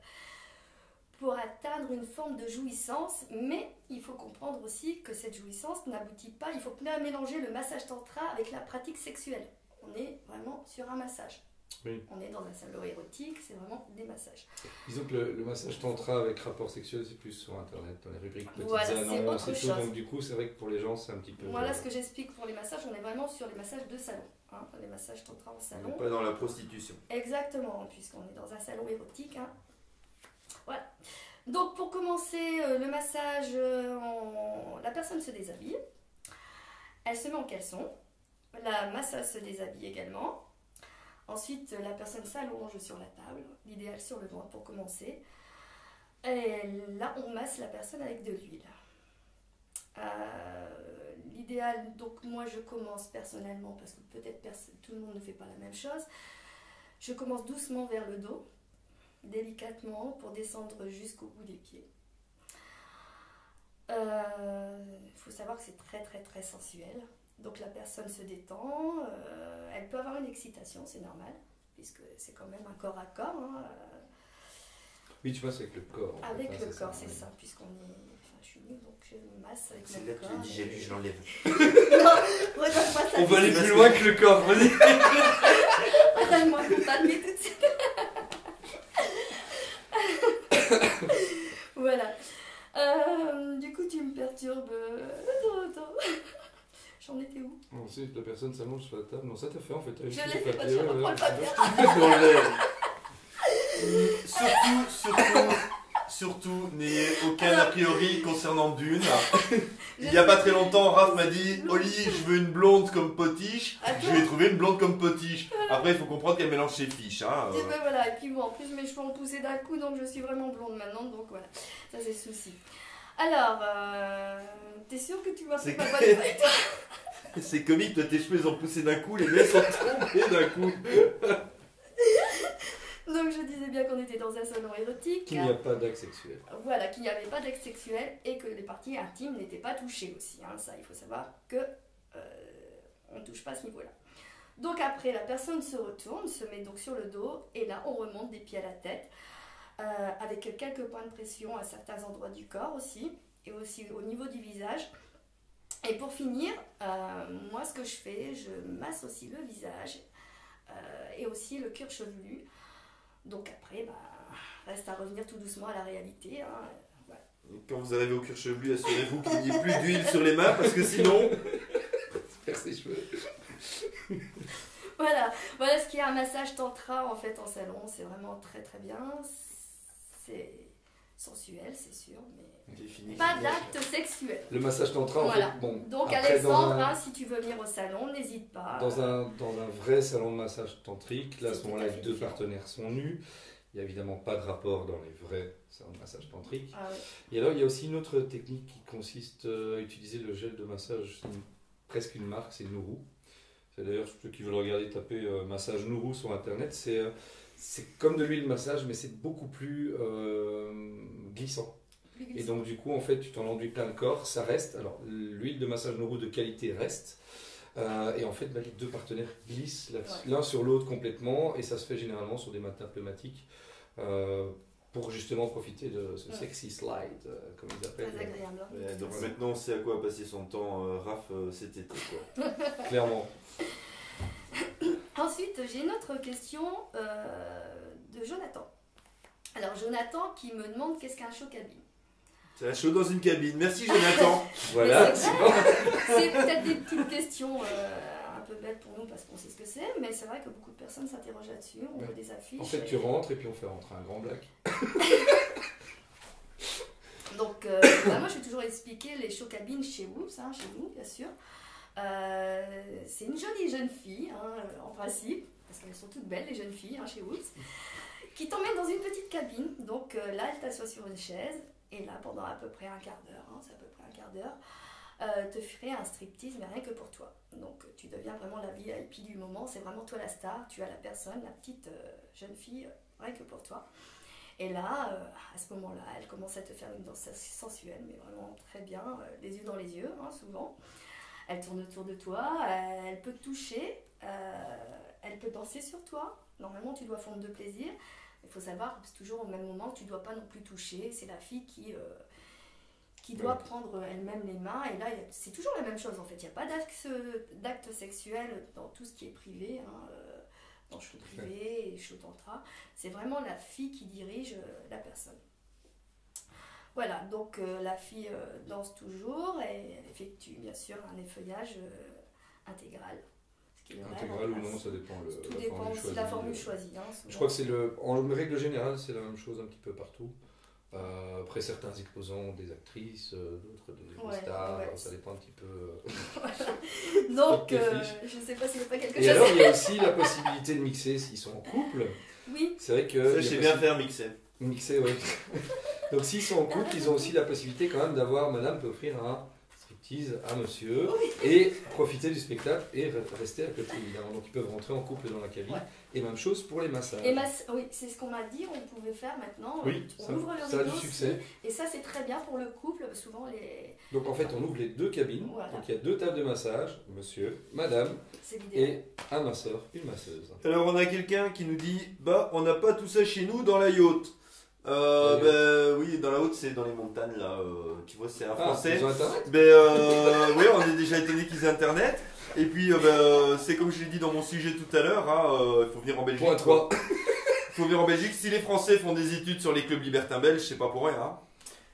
pour atteindre une forme de jouissance, mais il faut comprendre aussi que cette jouissance n'aboutit pas, il faut bien mélanger le massage tantra avec la pratique sexuelle. On est vraiment sur un massage. Oui. On est dans un salon érotique, c'est vraiment des massages. Disons que le massage tantra avec rapport sexuel, c'est plus sur internet, dans les rubriques petites annonces et tout. Donc du coup, c'est vrai que pour les gens, c'est un petit peu... Voilà ce que j'explique pour les massages, on est vraiment sur les massages de salon. Les massages tantra en salon. On n'est pas dans la prostitution. Exactement, puisqu'on est dans un salon érotique. Voilà. Donc pour commencer le massage, la personne se déshabille, elle se met en caleçon, la masseuse se déshabille également, ensuite la personne s'allonge sur la table, l'idéal sur le ventre pour commencer, et là on masse la personne avec de l'huile. L'idéal, donc moi je commence personnellement, parce que peut-être tout le monde ne fait pas la même chose, je commence doucement vers le dos, délicatement pour descendre jusqu'au bout des pieds. Faut savoir que c'est très très très sensuel. Donc la personne se détend, elle peut avoir une excitation, c'est normal, puisque c'est quand même un corps à corps. Oui, tu passes avec le corps. Avec le corps, c'est ça, puisqu'on est... Enfin, je suis nulle, donc je masse avec mon corps. C'est là que tu as dit, j'ai lu, je l'enlève. Non, redonne-moi ça. On va aller plus loin que le corps, vas-y. Redonne-moi mon papier tout de suite. Voilà. Du coup, tu me perturbes. Attends. J'en étais où? Ensuite, la personne s'allonge sur la table. Non, ça t'a fait en fait. Je l'ai fait, parce que je reprends le papier. Surtout, n'ayez aucun a priori concernant Dune. Il n'y a pas très longtemps, Raph m'a dit Oli, je veux une blonde comme Potiche. Je lui ai trouvé une blonde comme Potiche. Après, il faut comprendre qu'elle mélange ses fiches. Et ben voilà, et puis bon, en plus mes cheveux ont poussé d'un coup, donc je suis vraiment blonde maintenant, donc voilà, ça c'est le souci. Alors, t'es sûr que tu vas faire ma bonne fête? C'est comique, toi tes cheveux ils ont poussé d'un coup, les mecs sont tombés d'un coup. Donc je disais bien qu'on était dans un salon érotique. Qu'il n'y a pas d'acte sexuel. Voilà, qu'il n'y avait pas d'acte sexuel et que les parties intimes n'étaient pas touchées aussi. Ça, il faut savoir que on ne touche pas à ce niveau-là. Donc après, la personne se retourne, se met donc sur le dos et là, on remonte des pieds à la tête avec quelques points de pression à certains endroits du corps aussi et aussi au niveau du visage. Et pour finir, moi, ce que je fais, je masse aussi le visage et aussi le cuir chevelu. Donc après, reste à revenir tout doucement à la réalité. Voilà. Quand vous arrivez au cuir chevelu, assurez-vous qu'il n'y ait plus d'huile sur les mains, parce que sinon... Faire ses cheveux. Voilà ce qui est un massage tantra en fait en salon. C'est vraiment très très bien. C'est sensuel, c'est sûr, mais pas d'acte sexuel. Le massage tantra, en fait, bon. Donc Alexandre, si tu veux venir au salon, n'hésite pas. Dans un vrai salon de massage tantrique, là à ce moment-là, les deux partenaires sont nus. Il n'y a évidemment pas de rapport dans les vrais salons de massage tantrique. Ah, ouais. Et alors, il y a aussi une autre technique qui consiste à utiliser le gel de massage, c'est presque une marque, c'est Nourou. C'est d'ailleurs, ceux qui veulent regarder, taper massage Nourou sur Internet, c'est comme de l'huile de massage, mais c'est beaucoup plus glissant. Et donc, du coup, en fait, tu t'en enduis plein le corps, ça reste. Alors, l'huile de massage Nourou de qualité reste. Et en fait, les deux partenaires glissent l'un sur l'autre complètement, et ça se fait généralement sur des matins pneumatiques pour justement profiter de ce sexy slide, comme ils appellent. Très agréable. Donc maintenant, on sait à quoi passer son temps, Raph, cet été. Quoi. Clairement. Ensuite, j'ai une autre question de Jonathan. Alors, Jonathan qui me demande qu'est-ce qu'un show cabine. C'est un show dans une cabine. Merci, Jonathan. Voilà. C'est peut-être des petites questions un peu bêtes pour nous parce qu'on sait ce que c'est, mais c'est vrai que beaucoup de personnes s'interrogent là-dessus. On voit des affiches. En fait, tu rentres et puis on fait rentrer un grand black. Donc, moi, je vais toujours expliquer les shows cabines chez Whoops, chez nous, bien sûr. C'est une jolie jeune fille, en principe, parce qu'elles sont toutes belles, les jeunes filles, chez Whoops, qui t'emmène dans une petite cabine. Donc là, elle t'assoit sur une chaise, et là, pendant à peu près un quart d'heure, c'est à peu près un quart d'heure, te ferait un striptease, mais rien que pour toi. Donc tu deviens vraiment la VIP du moment, c'est vraiment toi la star, tu as la personne, la petite jeune fille, rien que pour toi. Et là, à ce moment-là, elle commence à te faire une danse sensuelle, mais vraiment très bien, les yeux dans les yeux, souvent. Elle tourne autour de toi, elle peut te toucher, elle peut danser sur toi. Normalement, tu dois fondre de plaisir. Il faut savoir, c'est toujours au même moment, tu ne dois pas non plus toucher. C'est la fille qui doit prendre elle-même les mains. Et là, c'est toujours la même chose en fait. Il n'y a pas d'acte sexuel dans tout ce qui est privé, dans show privé et show tantra. C'est vraiment la fille qui dirige la personne. Voilà, donc la fille danse toujours et elle effectue bien sûr un effeuillage intégral. Intégral ou non, ça dépend. Tout dépend aussi de la formule choisie. Je crois que en règle générale, c'est la même chose un petit peu partout. Après, certains exposants, des actrices, d'autres des stars, ça dépend un petit peu. Donc, je ne sais pas s'il n'y a pas quelque chose. Et alors, il y a aussi la possibilité de mixer s'ils sont en couple. Oui. C'est vrai que. Ça, je sais bien faire mixer. Mixer, oui. Donc, s'ils sont en couple, ils ont aussi la possibilité quand même d'avoir, madame peut offrir un striptease à monsieur et profiter du spectacle et rester à côté, évidemment. Donc, ils peuvent rentrer en couple dans la cabine. Et même chose pour les massages. Et oui, c'est ce qu'on m'a dit, on pouvait faire maintenant. Oui, on ouvre le rideau. Ça a du succès. Et ça, c'est très bien pour le couple. Souvent, Donc, en fait, on ouvre les deux cabines. Voilà. Donc, il y a deux tables de massage, monsieur, madame, et un masseur, une masseuse. Alors, on a quelqu'un qui nous dit on n'a pas tout ça chez nous dans la yacht. Oui, dans la haute, c'est dans les montagnes, là. Tu vois, c'est un français. Ils ont Internet oui, on est déjà étonné qu'ils aient Internet. Et puis, c'est comme je l'ai dit dans mon sujet tout à l'heure, il faut venir en Belgique. Point 3. Il faut venir en Belgique. Si les Français font des études sur les clubs libertins belges, c'est pas pour rien.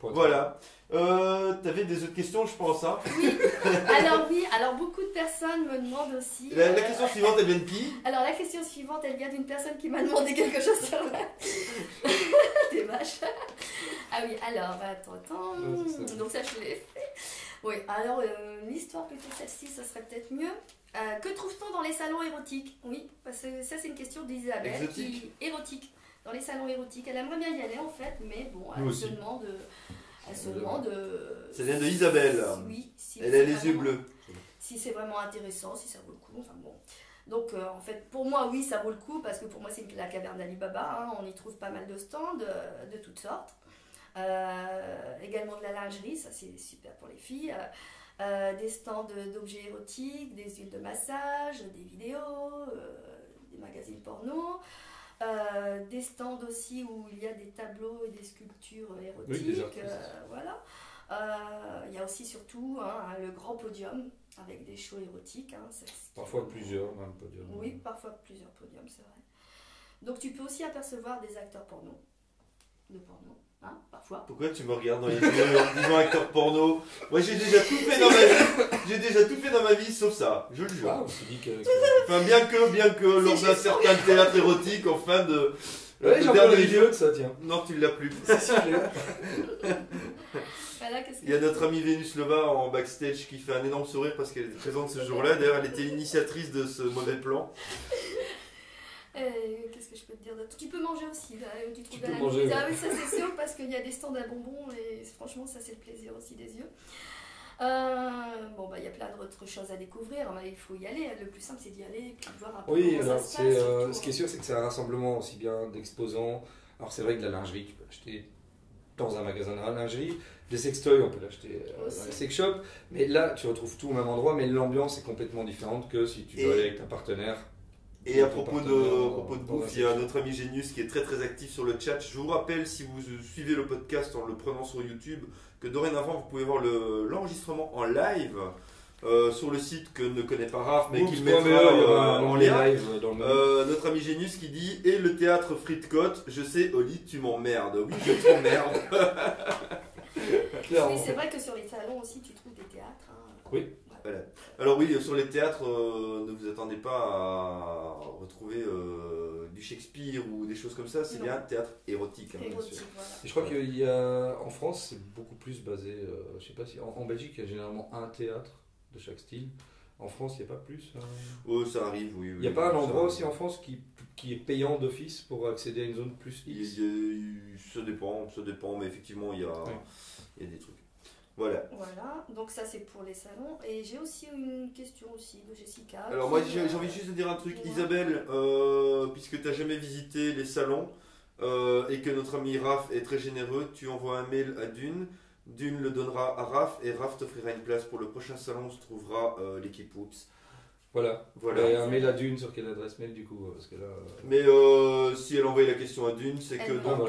Voilà. T'avais des autres questions, je pense. Oui, alors beaucoup de personnes me demandent aussi. La question suivante, elle vient de qui? Alors la question suivante, elle vient d'une personne qui m'a demandé quelque chose sur des vaches. Ah oui, alors attends. Donc ça, je l'ai fait. Oui, alors l'histoire plutôt celle-ci, ça serait peut-être mieux. Que trouve-t-on dans les salons érotiques? Oui, parce que ça c'est une question d'Isabelle. Érotique. Dans les salons érotiques. Elle aimerait bien y aller en fait, mais bon, elle se demande. Ça vient de Isabelle. Oui, elle a les yeux bleus. Si c'est vraiment intéressant, si ça vaut le coup. Enfin bon. Donc en fait, pour moi, oui, ça vaut le coup parce que pour moi, c'est la caverne d'Ali Baba. On y trouve pas mal de stands de toutes sortes. Également de la lingerie, ça c'est super pour les filles. Des stands d'objets érotiques, des huiles de massage, des vidéos, des magazines porno. Des stands aussi où il y a des tableaux et des sculptures érotiques. Oui, voilà. Il y a aussi surtout le grand podium avec des shows érotiques. Parfois plusieurs, même podiums. Oui, parfois plusieurs podiums, c'est vrai. Donc tu peux aussi apercevoir des acteurs porno. De porno. Parfois. Pourquoi tu me regardes dans les yeux en disant acteur porno? Moi j'ai déjà tout fait dans ma vie. J'ai déjà tout fait dans ma vie sauf ça. Je le jure. On se dit que... Enfin bien que lors d'un certain théâtre érotique en fin de. Ouais, j'ai encore les yeux de ça, tiens. Non, tu l'as plus. Il y a notre amie Vénus Leva en backstage qui fait un énorme sourire parce qu'elle était présente ce jour-là. D'ailleurs, elle était l'initiatrice de ce mauvais plan. Qu'est-ce que je peux te dire d'autre? Tu peux manger aussi, là, tu peux manger. Ah oui, ça c'est sûr, parce qu'il y a des stands à bonbons et franchement, ça c'est le plaisir aussi des yeux. Bon, bah il y a plein d'autres choses à découvrir, mais il faut y aller. Le plus simple, c'est d'y aller et puis de voir un peu comment alors, ça se passe. Ce qui est sûr, c'est que c'est un rassemblement aussi bien d'exposants. Alors, c'est vrai que de la lingerie, tu peux acheter dans un magasin de lingerie. Des sextoys, on peut l'acheter dans les sex shops. Mais là, tu retrouves tout au même endroit, mais l'ambiance est complètement différente que si tu dois aller avec ta partenaire. Et à propos de bouffe, il y a notre ami Genius qui est très très actif sur le chat. Je vous rappelle, si vous suivez le podcast en le prenant sur YouTube, que dorénavant vous pouvez voir l'enregistrement en live sur le site que ne connaît pas Raph, mais qu'il mettra en lien. Notre ami Genius qui dit « Et le théâtre Frites-Côte, je sais, Oli, tu m'emmerdes. » Oui, je t'emmerde. Oui, c'est vrai que sur les salons aussi, tu trouves des théâtres. Hein. Oui. Voilà. Alors oui, sur les théâtres, ne vous attendez pas à retrouver du Shakespeare ou des choses comme ça, c'est bien théâtre érotique. Hein, érotique, voilà. Et je crois qu'il y a, en France, c'est beaucoup plus basé, je sais pas si, en Belgique, il y a généralement un théâtre de chaque style. En France, il n'y a pas plus. Oh, ça arrive, oui. Il n'y a pas un endroit aussi en France qui est payant d'office pour accéder à une zone plus X? Ça dépend, mais effectivement, il y a des trucs. Voilà. Voilà, donc ça c'est pour les salons. Et j'ai aussi une question aussi de Jessica. Alors moi j'ai envie juste de dire un truc. Isabelle, puisque tu n'as jamais visité les salons et que notre ami Raph est très généreux, tu envoies un mail à Dune. Dune le donnera à Raph et Raph t'offrira une place pour le prochain salon où se trouvera l'équipe Oops. Voilà. Et un mail à Dune sur quelle adresse mail du coup parce que là, Mais si elle envoie la question à Dune, c'est que donc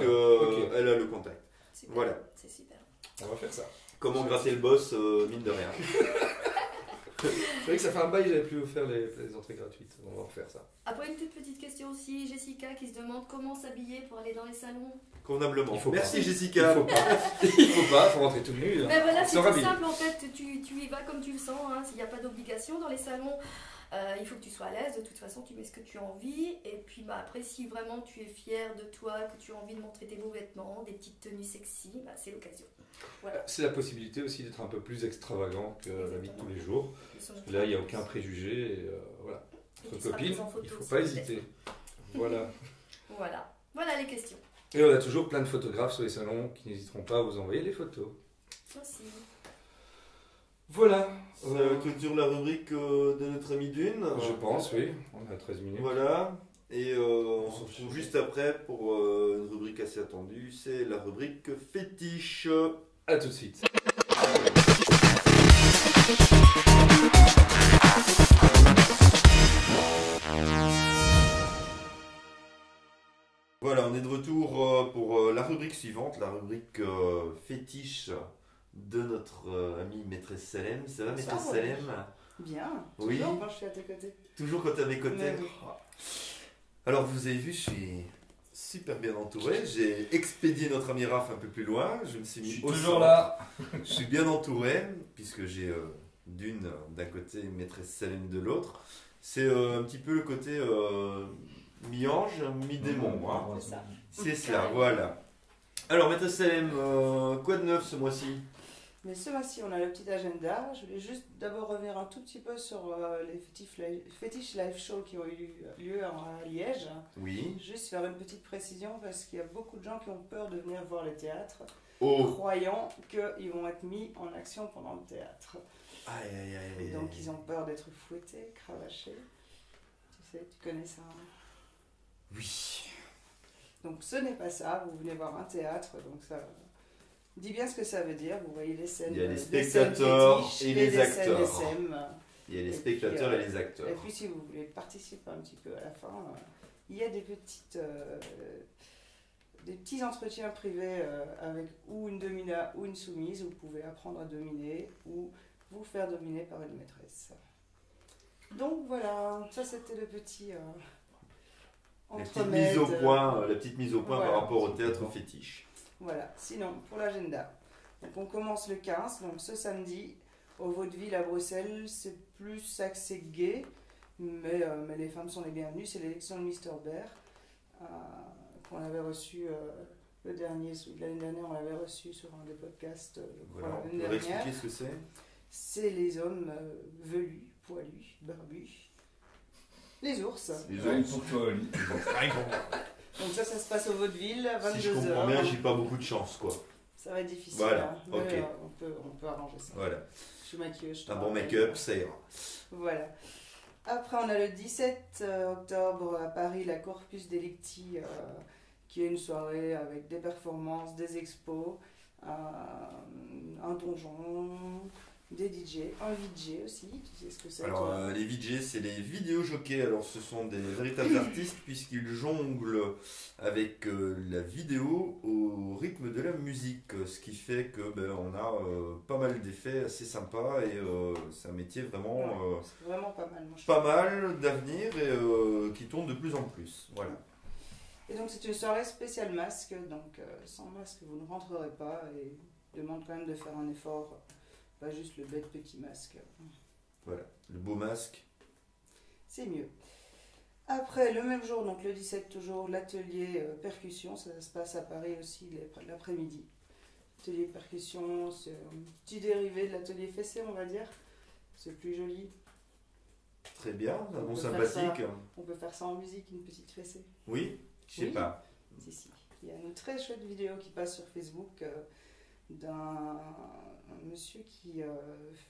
elle a le contact. Super. Voilà. C'est super. On va faire ça. Comment gratter le boss, mine de rien. C'est vrai que ça fait un bail, j'avais plus offert les entrées gratuites. On va refaire ça. Après, une toute petite question aussi, Jessica qui se demande comment s'habiller pour aller dans les salons. Convenablement. Merci Jessica. Il faut rentrer tout nu. Mais voilà, c'est tout simple en fait, tu y vas comme tu le sens, hein. Il n'y a pas d'obligation dans les salons. Il faut que tu sois à l'aise, de toute façon tu mets ce que tu as envie. Et puis après, si vraiment tu es fier de toi, que tu as envie de montrer tes beaux vêtements, des petites tenues sexy, c'est l'occasion. Voilà. C'est la possibilité aussi d'être un peu plus extravagant que la vie de tous les jours. Parce que là, il n'y a aucun préjugé. Et voilà. Notre copine, il ne faut pas hésiter. Voilà. Voilà les questions. Et on a toujours plein de photographes sur les salons qui n'hésiteront pas à vous envoyer les photos. Merci. Voilà. Ça clôture la rubrique de notre ami Dune. Je pense, oui. On a 13 minutes. Voilà. Et on se retrouve juste après pour une rubrique assez attendue. C'est la rubrique fétiche. A tout de suite. Voilà, on est de retour pour la rubrique suivante, la rubrique fétiche de notre amie maîtresse Salem. Ça va, maîtresse Salem? Bien. Oui. Toujours quand je suis à tes côtés. Toujours quand tu es à mes côtés. Oui. Alors, vous avez vu, je suis super bien entouré. J'ai expédié notre ami Raph un peu plus loin. Je me suis mis au toujours là. Je suis bien entouré, puisque j'ai Dune d'un côté et maîtresse Salem de l'autre. C'est un petit peu le côté mi-ange, mi-démon. Hein. C'est ça. C'est cela, voilà. Alors, maîtresse Salem, quoi de neuf ce mois-ci? Mais ce mois-ci, on a le petit agenda. Je voulais juste d'abord revenir un tout petit peu sur les fétiches live shows qui ont eu lieu à Liège. Oui. Juste faire une petite précision parce qu'il y a beaucoup de gens qui ont peur de venir voir les théâtres, croyant qu'ils vont être mis en action pendant le théâtre. Aïe, aïe, aïe. Donc ils ont peur d'être fouettés, cravachés. Tu sais, tu connais ça. Hein? Oui. Donc ce n'est pas ça. Vous venez voir un théâtre, donc ça... Dis bien ce que ça veut dire, vous voyez les scènes. Il y a les spectateurs fétiches, et les acteurs. SM. Il y a les spectateurs et les acteurs. Et puis si vous voulez participer un petit peu à la fin, il y a des petits entretiens privés avec ou une domina ou une soumise où vous pouvez apprendre à dominer ou vous faire dominer par une maîtresse. Donc voilà, ça c'était le petit la petite mise au point, voilà, par rapport au théâtre fétiche. Voilà, sinon pour l'agenda. Donc on commence le 15, donc ce samedi, au Vaudeville à Bruxelles, c'est plus axé gay, mais les femmes sont les bienvenues, c'est l'élection de Mr. Bear, qu'on avait reçu l'année dernière, on l'avait reçu sur un des podcasts, voilà, on peut expliquer ce que c'est? C'est les hommes velus, poilus, barbus. Les ours. Rien pour toi, Oli. Donc ça se passe au Vaudeville à 22h. Si je comprends bien, j'ai pas beaucoup de chance, quoi. Ça va être difficile. Voilà, hein, ok. mais, on peut arranger ça. Voilà. Je suis maquilleuse. Un bon make-up, ça ira. Voilà. Après, on a le 17 octobre à Paris, la Corpus Delicti, qui est une soirée avec des performances, des expos, un donjon, des DJ, un VJ aussi. Tu sais ce que c'est? Alors, les VJ, c'est les vidéojockeys. Alors, ce sont des véritables artistes puisqu'ils jonglent avec la vidéo au rythme de la musique. Ce qui fait que on a pas mal d'effets assez sympas et c'est un métier vraiment, c'est vraiment pas mal. Moi, pas mal d'avenir et qui tourne de plus en plus. Voilà. Et donc, c'est une soirée spéciale masque. Donc, sans masque, vous ne rentrerez pas et demande quand même de faire un effort. Pas juste le bête petit masque. Voilà, le beau masque. C'est mieux. Après, le même jour, donc le 17 toujours, l'atelier percussion. Ça se passe à Paris aussi l'après-midi. Atelier percussion, c'est un petit dérivé de l'atelier fessé, on va dire. C'est plus joli. Très bien, un bon sympathique. sympathique. On peut faire ça en musique, une petite fessée. Oui, je sais pas. Si. Il y a une très chouette vidéo qui passe sur Facebook d'un monsieur qui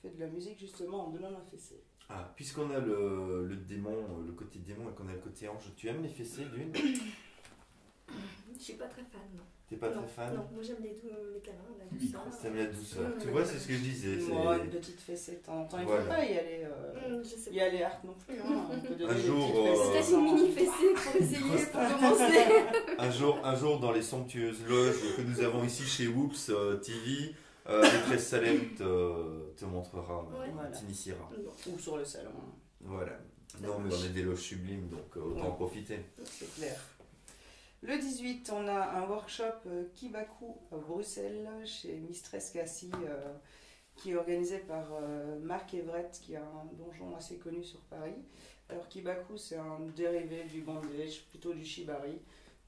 fait de la musique justement en donnant un fessé. Ah, puisqu'on a le démon, le côté démon et qu'on a le côté ange, tu aimes les fessées d'une? Je suis pas très fan, non. T'es pas très fan? Non, moi j'aime les câlins, la douceur. T'aimes la douceur. Tu vois, c'est ce que je disais. Moi, une petite fessée de temps en temps. Il ne faut pas y aller, y aller hard non plus. Hein. On peut donner Un jour, peut-être une mini fessée pour essayer, pour commencer. un jour, dans les somptueuses loges que nous avons ici chez Whoops TV, Maîtresse Salem te montrera, t'initiera. Ou sur le salon. Voilà. Non, mais on est des loges sublimes, donc autant en profiter. C'est clair. Le 18, on a un workshop Kibaku à Bruxelles, chez Mistress Cassie, qui est organisé par Marc Everett, qui a un donjon assez connu sur Paris. Alors Kibaku, c'est un dérivé du bondage, plutôt du shibari.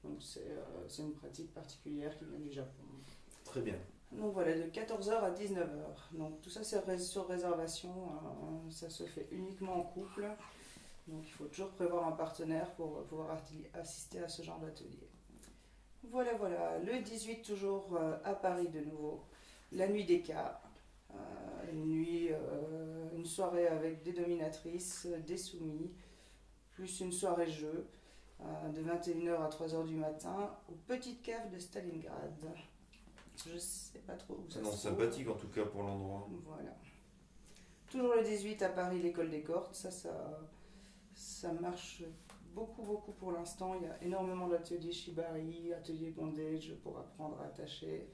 Donc c'est une pratique particulière qui vient du Japon. Très bien. Donc voilà, de 14h à 19h. Donc tout ça c'est sur réservation, ça se fait uniquement en couple. Donc il faut toujours prévoir un partenaire pour pouvoir assister à ce genre d'atelier. Voilà. Le 18 toujours à Paris de nouveau. La nuit des cas. Une soirée avec des dominatrices, des soumis, plus une soirée jeu de 21h à 3h du matin aux petites caves de Stalingrad. Je sais pas trop où ça se trouve. Sympathique en tout cas pour l'endroit. Voilà. Toujours le 18 à Paris, l'école des cordes. Ça marche beaucoup pour l'instant. Il y a énormément d'ateliers shibari, ateliers bondage pour apprendre à attacher.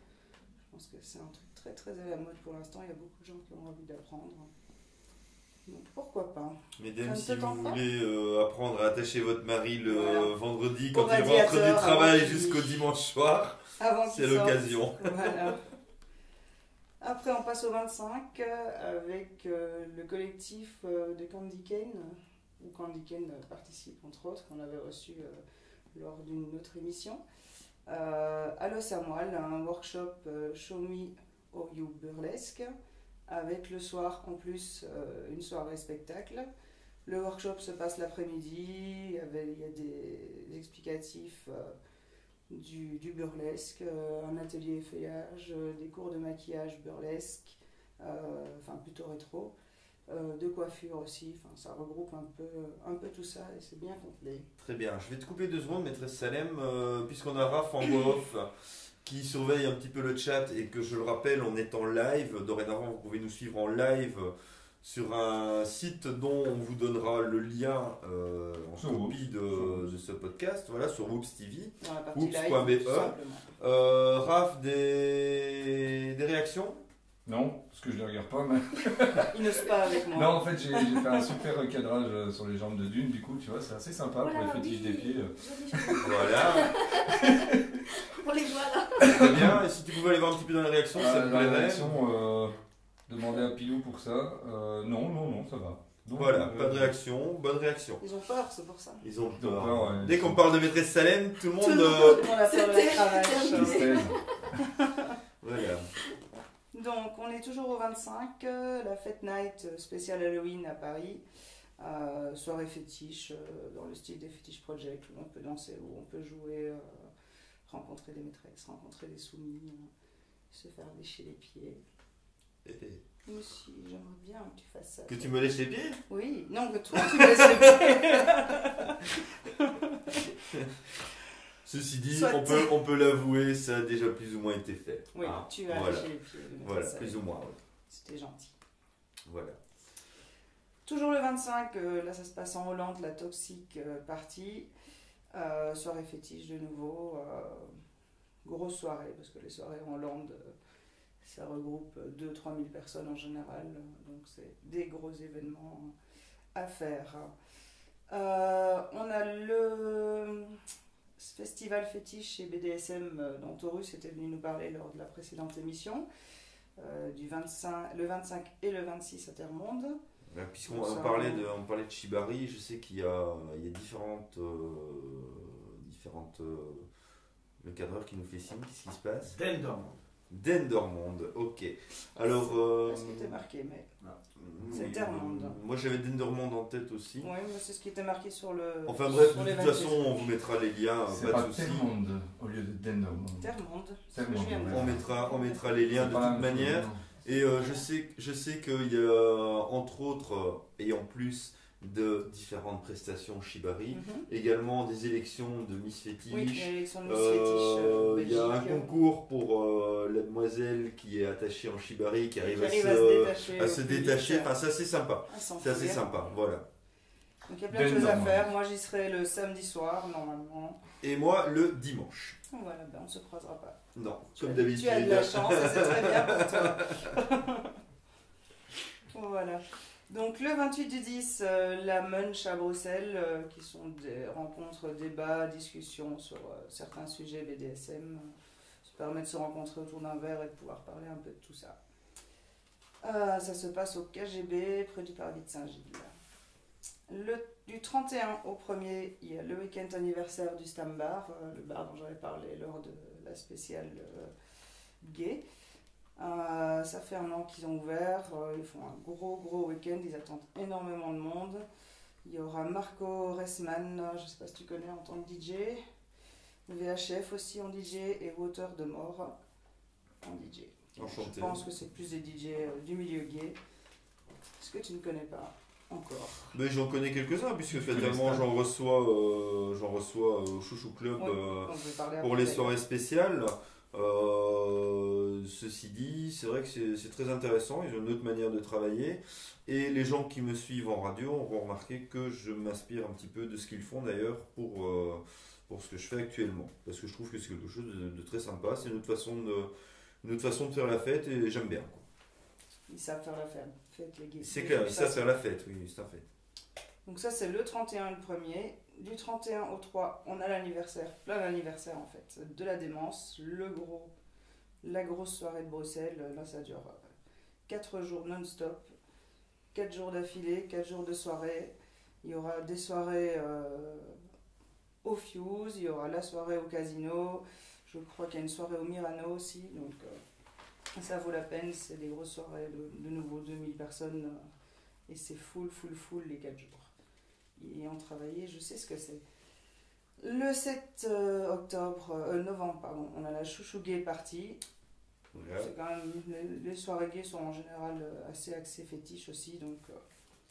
Je pense que c'est un truc très très à la mode pour l'instant. Il y a beaucoup de gens qui ont envie d'apprendre. Donc pourquoi pas. Mesdames, si vous voulez apprendre à attacher votre mari le vendredi quand il rentre du travail jusqu'au dimanche soir, c'est l'occasion. Voilà. Après, on passe au 25 avec le collectif de Candy Cane, où Candy Cane participe entre autres, qu'on avait reçu lors d'une autre émission. À Los Amoil, un workshop Show Me or You Burlesque, avec le soir en plus une soirée spectacle. Le workshop se passe l'après-midi, il y a des explicatifs du burlesque, un atelier feuillage, des cours de maquillage burlesque, enfin plutôt rétro, de coiffure aussi, enfin ça regroupe un peu tout ça et c'est bien complet. Très bien, je vais te couper 2 secondes, maîtresse Salem, puisqu'on a Raph en voix off qui surveille un petit peu le chat et que je le rappelle, on est en live. Dorénavant, vous pouvez nous suivre en live sur un site dont on vous donnera le lien en copie de ce podcast, voilà, sur Whoops TV, whoops.be. Raph, des réactions? Non, parce que je ne les regarde pas, mais... Il n'ose pas avec moi. Non, en fait, j'ai fait un super recadrage sur les jambes de Dune, du coup, tu vois, c'est assez sympa pour les fétiches des pieds. Voilà. On les voit là. Très bien, et si tu pouvais aller voir un petit peu dans les réactions, ça me plairait. Dans les réactions, demander à Pilou pour ça. Non, ça va. Donc, voilà, pas de réaction, bonne réaction. Ils ont peur, c'est pour ça. Ils ont peur. Ouais, dès qu'on parle de maîtresse Salem, tout le monde a peur de la cravache. Voilà. Donc, on est toujours au 25, la Fête Night spéciale Halloween à Paris, Soirée fétiche dans le style des Fetish Project où on peut danser, où on peut jouer, rencontrer des maîtresses, rencontrer des soumis, se faire lécher les pieds. Moi aussi, j'aimerais bien que tu fasses ça. Que tu me lèches les pieds? Oui, non, que toi tu me lèches les pieds. Ceci dit, on peut l'avouer, ça a déjà plus ou moins été fait. Oui, tu as léché les pieds. Voilà, plus ou moins. Ouais. C'était gentil. Voilà. Toujours le 25, là ça se passe en Hollande, la Toxic Party. Soirée fétiche de nouveau. Grosse soirée, parce que les soirées en Hollande, ça regroupe 2-3 000 personnes en général. Donc c'est des gros événements à faire. On a le festival fétiche chez BDSM dont Taurus était venu nous parler lors de la précédente émission. Le 25 et le 26 à Terre-Monde. Puisqu'on parlait de Shibari, je sais qu'il y a différentes le cadreur qui nous fait signe, qu'est-ce qui se passe? Dendermonde, ok. Alors. C'est ce qui était marqué, mais. C'est Terre-Monde. Moi j'avais Dendermonde en tête aussi. Oui, mais c'est ce qui était marqué sur le. Enfin bref, de toute façon, on vous mettra les liens. C'est pas Terre-Monde au lieu de Dendermonde. Terre-Monde. On mettra les liens de toute manière. Et je sais qu'il y a, entre autres, et en plus de différentes prestations Shibari, également des élections de Miss Fétiche. Oui, l'élection de Miss Fétiche. Il y a un concours pour la demoiselle qui est attachée en Shibari, qui arrive à se détacher. Enfin, c'est assez sympa. C'est assez sympa, voilà. Donc il y a plein de choses à faire. Moi, j'y serai le samedi soir, normalement. Et moi, le dimanche. Voilà, ben on se croisera pas. Non, comme d'habitude. Tu as de la chance et c'est très bien pour toi. Voilà. Donc le 28 du 10, la Munch à Bruxelles, qui sont des rencontres, débats, discussions sur certains sujets BDSM. Ça permet de se rencontrer autour d'un verre et de pouvoir parler un peu de tout ça. Ça se passe au KGB, près du Parvis de Saint-Gilles. Du 31 au 1er, il y a le week-end anniversaire du Stam Bar, le bar dont j'avais parlé lors de la spéciale gay. Ça fait un an qu'ils ont ouvert, ils font un gros week-end, ils attendent énormément de monde. Il y aura Marco Ressman, je ne sais pas si tu connais en tant que DJ, VHF aussi en DJ et Water de Mort en DJ. Enchanté. Je pense que c'est plus des DJ du milieu gay. Est-ce que tu ne connais pas encore? Mais j'en connais quelques-uns, puisque fatalement j'en reçois au Chouchou Club pour les soirées spéciales. Ceci dit, c'est vrai que c'est très intéressant, ils ont une autre manière de travailler et les gens qui me suivent en radio auront remarqué que je m'inspire un petit peu de ce qu'ils font d'ailleurs pour ce que je fais actuellement, parce que je trouve que c'est quelque chose de très sympa, c'est une autre façon de faire la fête et j'aime bien, quoi. Ils savent faire la fête, les gays. C'est clair, ils savent faire la fête, oui, c'est un fait. Donc ça c'est le 31 et le 1er. Du 31 au 3, on a l'anniversaire, plein d'anniversaires en fait, de la démence, la grosse soirée de Bruxelles. Là ça dure 4 jours non-stop, 4 jours d'affilée, 4 jours de soirée. Il y aura des soirées au Fuse, il y aura la soirée au Casino, je crois qu'il y a une soirée au Mirano aussi, donc ça vaut la peine, c'est des grosses soirées, de nouveau 2000 personnes, et c'est full les 4 jours. Ayant travaillé, je sais ce que c'est. Le 7 novembre, pardon, on a la Chouchou Gay Party. Ouais. C'est quand même, les soirées gays sont en général assez axées fétiches aussi, donc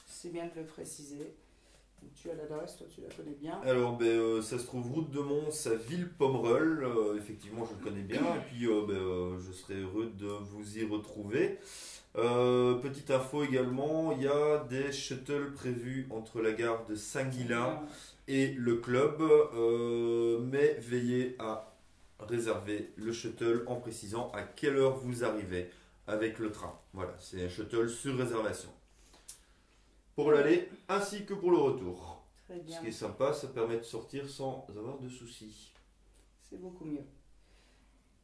c'est bien de le préciser. Donc, tu as l'adresse, toi tu la connais bien. Alors ça se trouve route de Mons à Ville-Pomerol, effectivement je le connais bien, et puis je serais heureux de vous y retrouver. Petite info également, il y a des shuttles prévus entre la gare de Saint-Guilain et le club, mais veillez à réserver le shuttle en précisant à quelle heure vous arrivez avec le train. Voilà, c'est un shuttle sur réservation. Pour l'aller ainsi que pour le retour. Très bien. Ce qui est sympa, ça permet de sortir sans avoir de soucis. C'est beaucoup mieux.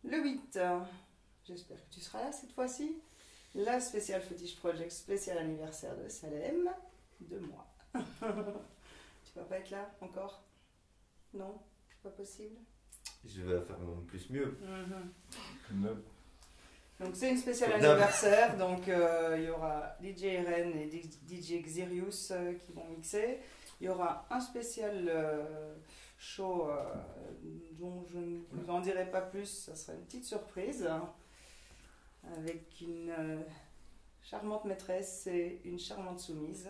Le 8, j'espère que tu seras là cette fois-ci. La spéciale Fetish Project, spécial anniversaire de Salem, de moi. Tu vas pas être là encore? Non? Pas possible? Je vais faire mon plus mieux. Donc c'est une spéciale anniversaire, donc il y aura DJ Eren et DJ Xirius qui vont mixer. Il y aura un spécial show dont je ne vous en dirai pas plus, ça sera une petite surprise, avec une charmante maîtresse et une charmante soumise.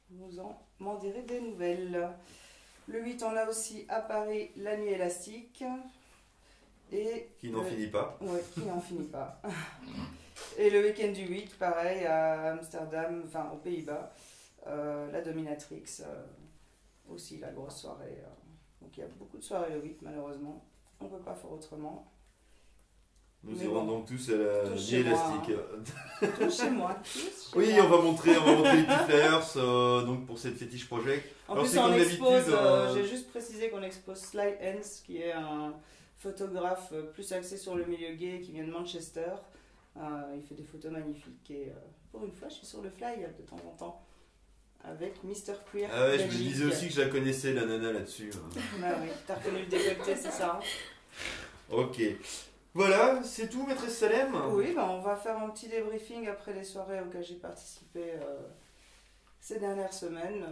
Vous m'en direz des nouvelles. Le 8, on a aussi à Paris la nuit élastique. Et qui n'en finit pas. Ouais, qui n'en finit pas. Et le week-end du 8, pareil, à Amsterdam, enfin aux Pays-Bas, la Dominatrix, aussi la grosse soirée. Donc il y a beaucoup de soirées le 8, malheureusement. On ne peut pas faire autrement. Nous irons donc tous à la nuit élastique. Tous chez moi. Oui, on va montrer les petits flyers donc pour cette Fetish Project. En alors, plus, on expose, j'ai juste précisé qu'on expose Sly Hens, qui est un photographe plus axé sur le milieu gay qui vient de Manchester. Il fait des photos magnifiques et pour une fois je suis sur le fly de temps en temps avec Mr. Queer. Ah ouais, je me disais aussi que je la connaissais la nana là-dessus. Bah oui, t'as reconnu le décolleté, c'est ça. Ok. Voilà, c'est tout, maîtresse Salem. Oui, bah on va faire un petit débriefing après les soirées auxquelles j'ai participé ces dernières semaines.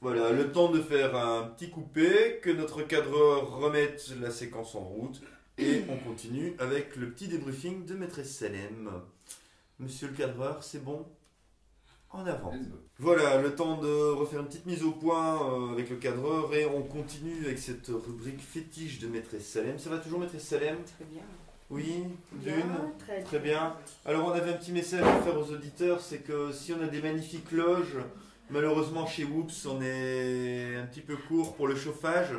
Voilà, le temps de faire un petit coupé, que notre cadreur remette la séquence en route, et on continue avec le petit débriefing de maîtresse Salem. Monsieur le cadreur, c'est bon? En avant. Voilà, le temps de refaire une petite mise au point avec le cadreur, et on continue avec cette rubrique fétiche de maîtresse Salem. Ça va toujours, maîtresse Salem? Très bien. Oui, Bien, d'une. Très bien. Alors on avait un petit message à faire aux auditeurs, c'est que si on a des magnifiques loges, malheureusement chez Whoops on est un petit peu court pour le chauffage,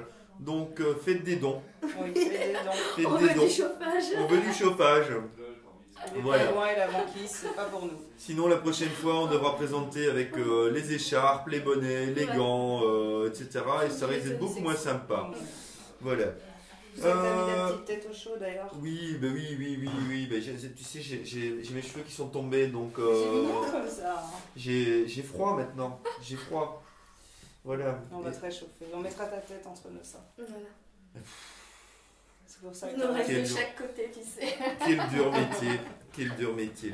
donc faites des dons. Oui, faites des dons. Faites On des veut dons. du chauffage. On veut du chauffage. Les Voilà. loin et la banquise, c'est pas pour nous. Sinon la prochaine fois on devra présenter avec les écharpes, les bonnets, les gants, etc. Et ça risque d'être beaucoup moins sympa. Voilà. Vous avez mis la petite tête au chaud d'ailleurs. Oui, bah oui. Bah, tu sais, j'ai mes cheveux qui sont tombés, donc C'est mignon comme ça. j'ai froid maintenant. J'ai froid. Voilà. On va te réchauffer. On mettra ta tête entre nos seins. Voilà. C'est pour ça que Une oreille Quel de jour. chaque côté, tu sais. Quel dur métier.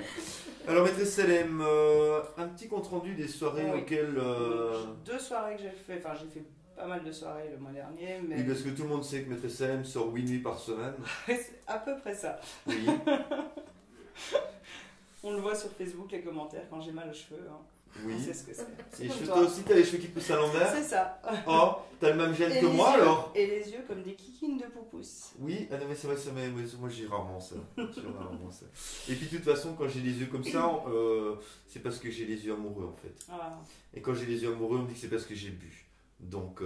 Alors maîtresse Salem, un petit compte rendu des soirées Oui. auxquelles... Deux soirées que j'ai fait. Enfin, j'ai fait pas mal de soirées le mois dernier, mais Oui, parce que tout le monde sait que maîtresse Salem sort 8 nuits par semaine. c'est à peu près ça. Oui. On le voit sur Facebook, les commentaires, quand j'ai mal aux cheveux. Hein. Oui. On sait ce que c'est. C'est Et comme toi toi. aussi, t'as les cheveux qui poussent à l'envers? C'est ça. Oh, t'as le même gène Et que les moi yeux- alors? Et les yeux comme des kikines de poupousse. Oui, ah non mais c'est vrai, moi j'ai rarement ça. Et puis de toute façon, quand j'ai les yeux comme ça, c'est parce que j'ai les yeux amoureux en fait. Ah. Et quand j'ai les yeux amoureux, on me dit que c'est parce que j'ai bu. Donc,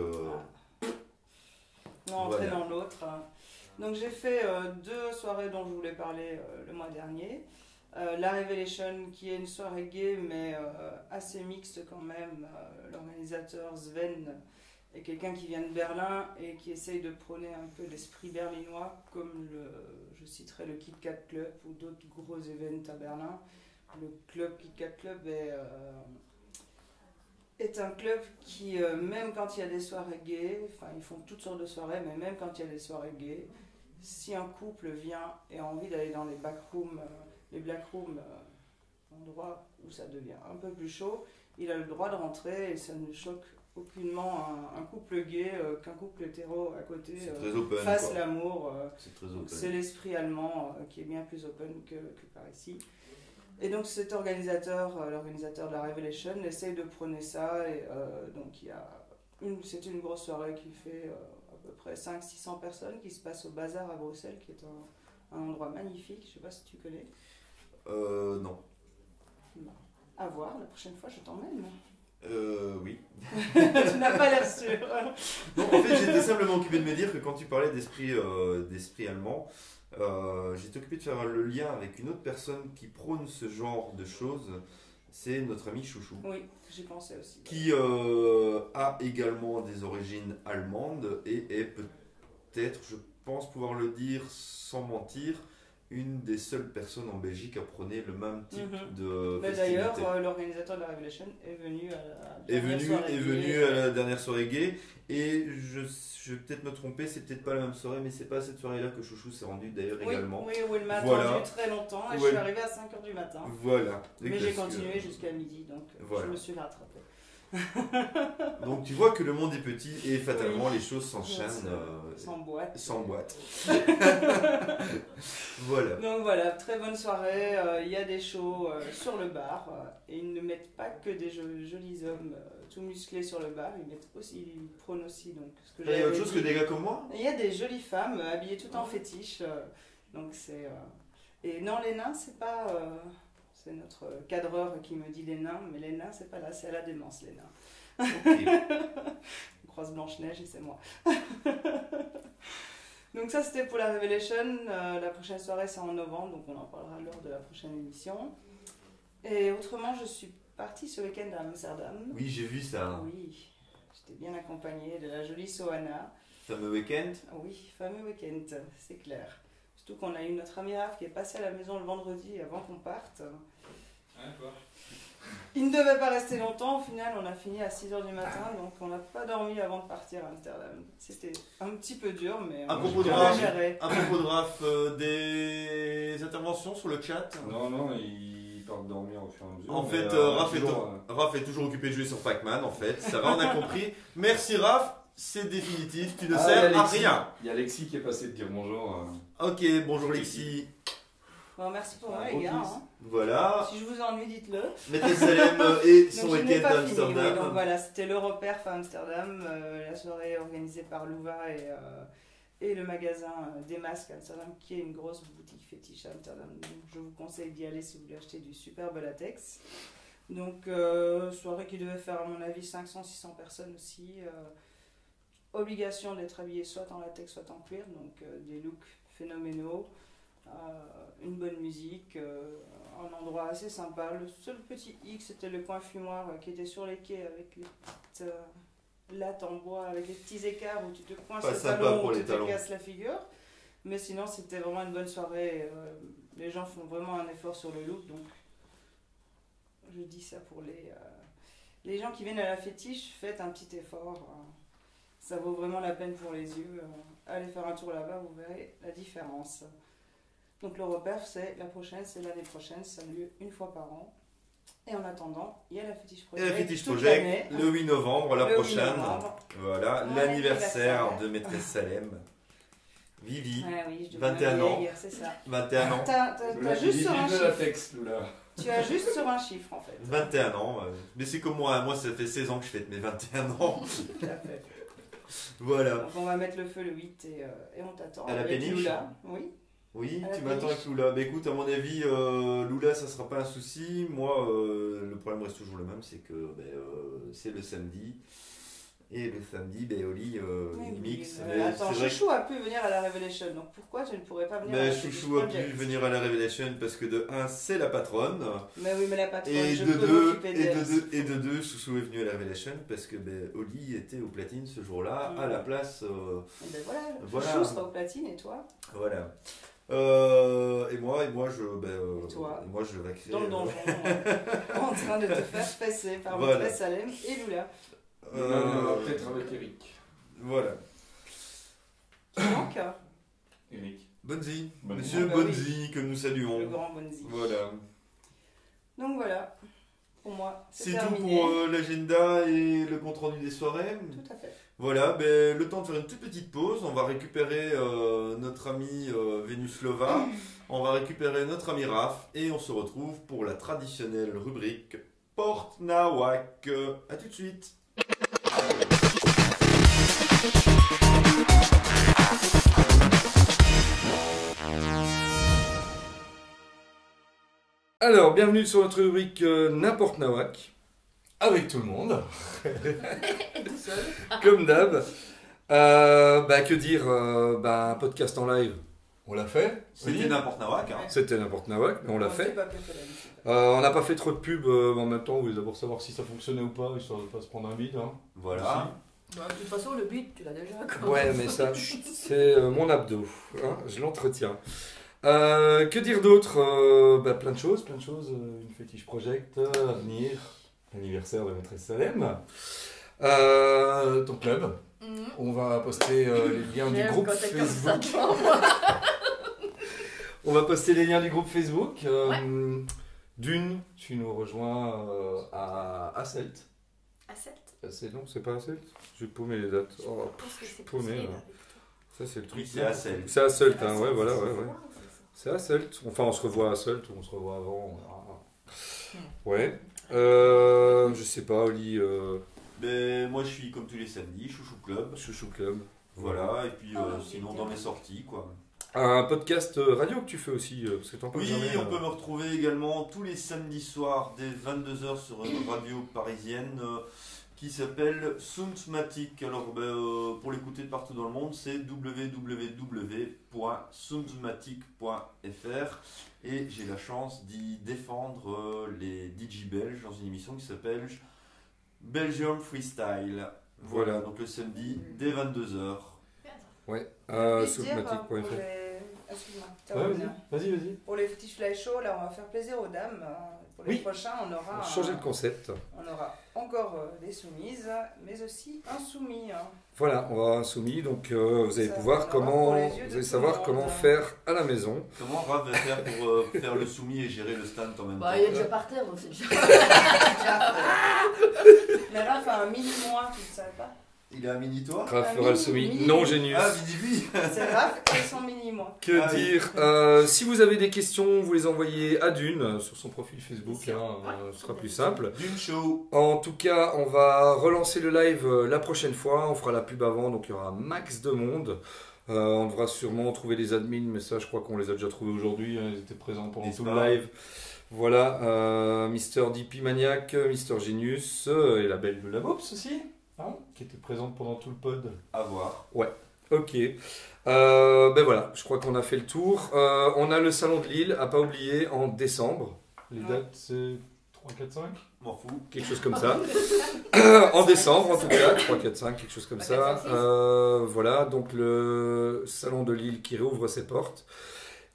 Non, entrer voilà. dans l'autre. Donc j'ai fait deux soirées dont je voulais parler le mois dernier. La Revelation, qui est une soirée gay, mais assez mixte quand même. L'organisateur Sven est quelqu'un qui vient de Berlin et qui essaye de prôner un peu l'esprit berlinois, comme je citerai le Kit Kat Club ou d'autres gros événements à Berlin. Le club Kit Kat Club est un club qui, même quand il y a des soirées gays, enfin ils font toutes sortes de soirées, mais même quand il y a des soirées gays, si un couple vient et a envie d'aller dans les backrooms, les blackrooms, endroits où ça devient un peu plus chaud, il a le droit de rentrer et ça ne choque aucunement un couple gay qu'un couple hétéro à côté c'est très open. fasse quoi. l'amour. C'est très open. C'est l'esprit allemand qui est bien plus open que par ici. Et donc cet organisateur, l'organisateur de la Revelation, essaye de prôner ça. Et donc c'est une grosse soirée qui fait à peu près 500-600 personnes qui se passe au Bazar à Bruxelles, qui est un endroit magnifique. Je ne sais pas si tu connais. Non. Bah, à voir, la prochaine fois je t'emmène. Oui. Tu n'as pas l'air sûr. Non, en fait, j'étais simplement occupé de me dire que quand tu parlais d'esprit allemand, j'étais occupé de faire le lien avec une autre personne qui prône ce genre de choses. C'est notre ami Chouchou. Oui, j'y pensais aussi. Qui a également des origines allemandes et est peut-être, je pense pouvoir le dire sans mentir, une des seules personnes en Belgique à prôner le même type de Mais festivité. d'ailleurs, l'organisateur de la Revelation est venu à la dernière soirée gay. Et je vais peut-être me tromper, c'est peut-être pas la même soirée, mais c'est pas à cette soirée-là que Chouchou s'est rendu d'ailleurs également. Oui, où il m'a Voilà. attendu très longtemps et je suis arrivée à 5h du matin. Voilà. Mais j'ai continué jusqu'à midi, donc voilà. je me suis rattrapée. Donc tu vois que le monde est petit et fatalement les choses s'enchaînent sans boîte. Voilà. Donc voilà, très bonne soirée. Il y a des shows sur le bar et ils ne mettent pas que des jolis hommes tout musclés sur le bar, ils prônent aussi. Donc, il y a autre chose que des gars comme moi. Il y a des jolies femmes habillées tout en fétiche. Donc c'est et non, les nains, c'est pas. C'est notre cadreur qui me dit les nains, mais les nains, c'est pas là, c'est à la démence, les nains. Okay. On croise Blanche-Neige et c'est moi. Donc ça, c'était pour la Revelation. La prochaine soirée, c'est en novembre, donc on en parlera lors de la prochaine émission. Et autrement, je suis partie ce week-end à Amsterdam. Oui, j'ai vu ça. Oui, j'étais bien accompagnée de la jolie Sohana. Fameux week-end. Oui, fameux week-end, c'est clair. Surtout qu'on a eu notre ami Raph qui est passé à la maison le vendredi avant qu'on parte. Il ne devait pas rester longtemps, au final on a fini à 6h du matin, donc on n'a pas dormi avant de partir à Amsterdam. C'était un petit peu dur, mais à propos de Raph, des interventions sur le chat? Non, il part dormir au fur et à mesure. En fait, Raph est toujours occupé de jouer sur Pac-Man, en fait, ça va, on a compris. Merci Raph, c'est définitif, tu ne sers à rien. Il y a Alexis qui est passé de dire bonjour. Ok, bonjour Alexis. Bon, merci pour moi les gars. Hein. Voilà. Si je vous ennuie, dites-le. Maîtresse Salem et son week-end à Amsterdam. Oui, donc voilà, c'était l'Europerf à Amsterdam, la soirée organisée par Louva et le magasin des masques à Amsterdam, qui est une grosse boutique fétiche à Amsterdam. Donc je vous conseille d'y aller si vous voulez acheter du superbe latex. Donc soirée qui devait faire à mon avis 500-600 personnes aussi. Obligation d'être habillé soit en latex soit en cuir, donc des looks phénoménaux. Une bonne musique, un endroit assez sympa. Le seul petit hic, c'était le coin fumoir qui était sur les quais avec les petites lattes en bois, avec les petits écarts où tu te coinces le talon ou tu te casses la figure. Mais sinon, c'était vraiment une bonne soirée. Les gens font vraiment un effort sur le look, donc je dis ça pour les gens qui viennent à la fétiche, faites un petit effort. Ça vaut vraiment la peine pour les yeux. Allez faire un tour là-bas, vous verrez la différence. Donc l'Europerf, c'est l'année prochaine, ça a lieu une fois par an. Et en attendant, il y a la Fétiche Project. Et la Fétiche Project, le 8 novembre, la prochaine. 8 novembre. Voilà, l'anniversaire de Maîtresse Salem. Vivi, ah oui, 21 ans. C'est ça. 21 ans. T'as juste sur un chiffre. Tu as juste sur un chiffre en fait. 21 ans. Mais c'est comme moi ça fait 16 ans que je fête mes 21 ans. Tout à fait. Voilà. Donc on va mettre le feu le 8 et on t'attend. À la péniche. Oui. Oui, tu m'attends avec Lula. Bah écoute, à mon avis, Lula, ça sera pas un souci. Moi, le problème reste toujours le même, c'est que c'est le samedi. Et le samedi, Oli, il mixe. Attends, Chouchou a pu venir à la Revelation, donc pourquoi tu ne pourrais pas venir à la Revelation? Chouchou a pu venir à la Revelation parce que de 1, c'est la patronne. Mais oui, mais la patronne, et je de peux m'occuper d'elle. Et de 2, Chouchou est venu à la Revelation parce que Oli était au platine ce jour-là, à la place. Et voilà, Chouchou sera au platine et toi? Voilà. Et moi, je vais créer. Dans le donjon, en train de te faire passer par Maîtresse Salem et Lula. Peut-être avec Eric. Voilà. Qui manque Eric. Bonzi. Monsieur Bonzi, que nous saluons. Le grand Bonzi. Voilà. Donc voilà, pour moi, c'est tout pour l'agenda et le compte-rendu des soirées. Tout à fait. Voilà, le temps de faire une toute petite pause. On va récupérer notre ami Vénus Lova. On va récupérer notre ami Raph. Et on se retrouve pour la traditionnelle rubrique Porte Nawak. A tout de suite. Alors, bienvenue sur notre rubrique N'importe Nawak. Avec tout le monde. Tout seul. Comme d'hab. Que dire un podcast en live. On l'a fait. C'était n'importe Nawak. Hein. C'était n'importe Nawak, mais on l'a fait. On n'a pas fait trop de pubs en même temps. On voulait d'abord savoir si ça fonctionnait ou pas, histoire de ne pas se prendre un bide. Hein. Voilà. De toute façon, le but, tu l'as déjà. Ouais, mais ça, c'est mon abdo. Hein, je l'entretiens. Que dire d'autre? Plein de choses. Une fétiche project à venir, l'anniversaire de maîtresse Salem. Ton club. On va poster les liens du groupe Facebook. On va poster les liens du groupe Facebook. D'une, tu nous rejoins à Asselt. C'est non, c'est pas Asselt. J'ai paumé les dates. Oh, je suis paumé là. Ça c'est le truc. Oui, c'est Asselt. C'est Asselt, hein, ouais, voilà, ouais. C'est Asselt. Enfin, on se revoit à Asselt ou on se revoit avant. Ouais. Je sais pas, Oli. Ben, moi je suis comme tous les samedis, Chouchou Club. Voilà, et puis sinon dans mes sorties quoi. Un podcast radio que tu fais aussi, parce que t'en parles jamais. Oui, on peut me retrouver également tous les samedis soirs dès 22h sur une radio parisienne qui s'appelle Soundsmatic. Alors pour l'écouter de partout dans le monde, c'est www.soundsmatic.fr et j'ai la chance d'y défendre les DJ belges dans une émission qui s'appelle Belgium Freestyle. Voilà, donc le samedi dès 22h. Ouais, soundsmatic.fr. Vas-y. Pour les petits fly shows, là, on va faire plaisir aux dames. Pour les prochains, on aura changer le concept. On aura encore des soumises, mais aussi un soumis. Voilà, on va avoir un soumis, donc vous allez pouvoir savoir comment faire à la maison. Comment Raph va faire pour faire le soumis et gérer le stand en même temps? Il est déjà par terre, donc c'est déjà. Mais Raph a un mini-moi, tu ne savais pas? Il a un mini-toi? Raph fera le soumis non génius. Ah, oui. C'est Raph et son mini-moi. Que dire si vous avez des questions, vous les envoyez à Dune sur son profil Facebook, ce sera plus simple. Dune Show. En tout cas, on va relancer le live la prochaine fois. On fera la pub avant, donc il y aura un max de monde. On devra sûrement trouver des admins, mais ça, je crois qu'on les a déjà trouvés aujourd'hui. Ils étaient présents pendant tout le live. Voilà, Mister DP Maniac, Mister Genius et la belle de la Bops aussi. Qui était présente pendant tout le pod. À voir. Ouais, ok. Voilà, je crois qu'on a fait le tour. On a le salon de Lille, à pas oublier, en décembre. Les dates, c'est 3, 4, 5 ? M'en fous. Quelque chose comme ça. En décembre, en tout cas, 3, 4, 5, quelque chose comme ça. Voilà, donc le salon de Lille qui réouvre ses portes.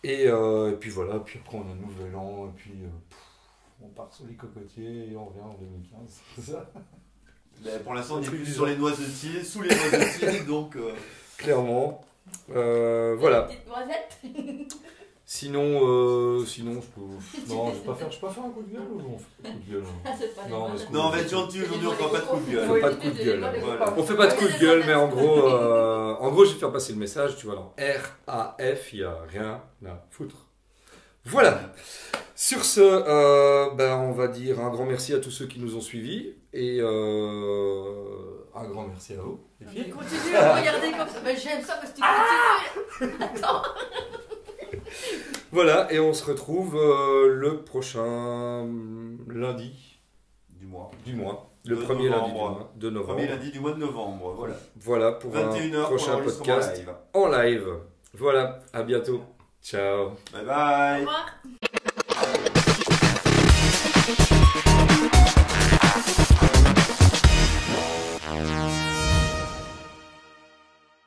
Et puis voilà, puis après on a un nouvel an, et puis on part sur les cocotiers et on revient en 2015. C'est ça ? Pour l'instant, on est plus sur les noisetiers, sous les noisetiers, donc... Clairement. Voilà. Petite noisette. Sinon, je peux... Non, je vais pas faire un coup de gueule ou on fait un coup de gueule? Non, on va être gentil aujourd'hui, on fera pas de coup de gueule. On fait pas de coup de gueule. Voilà. On fait pas de coup de gueule, mais en gros, je vais faire passer le message, tu vois, dans RAF, il n'y a rien à foutre. Voilà. Sur ce, on va dire un grand merci à tous ceux qui nous ont suivis et un grand merci à vous. Continue à regarder comme ça. Mais j'aime ça parce que tu continues. Attends. Voilà, et on se retrouve le prochain lundi du mois. Le premier lundi de novembre. Premier lundi du mois de novembre, voilà. Voilà pour 21h un prochain podcast en live. Voilà, à bientôt. Ciao. Bye bye. Au revoir.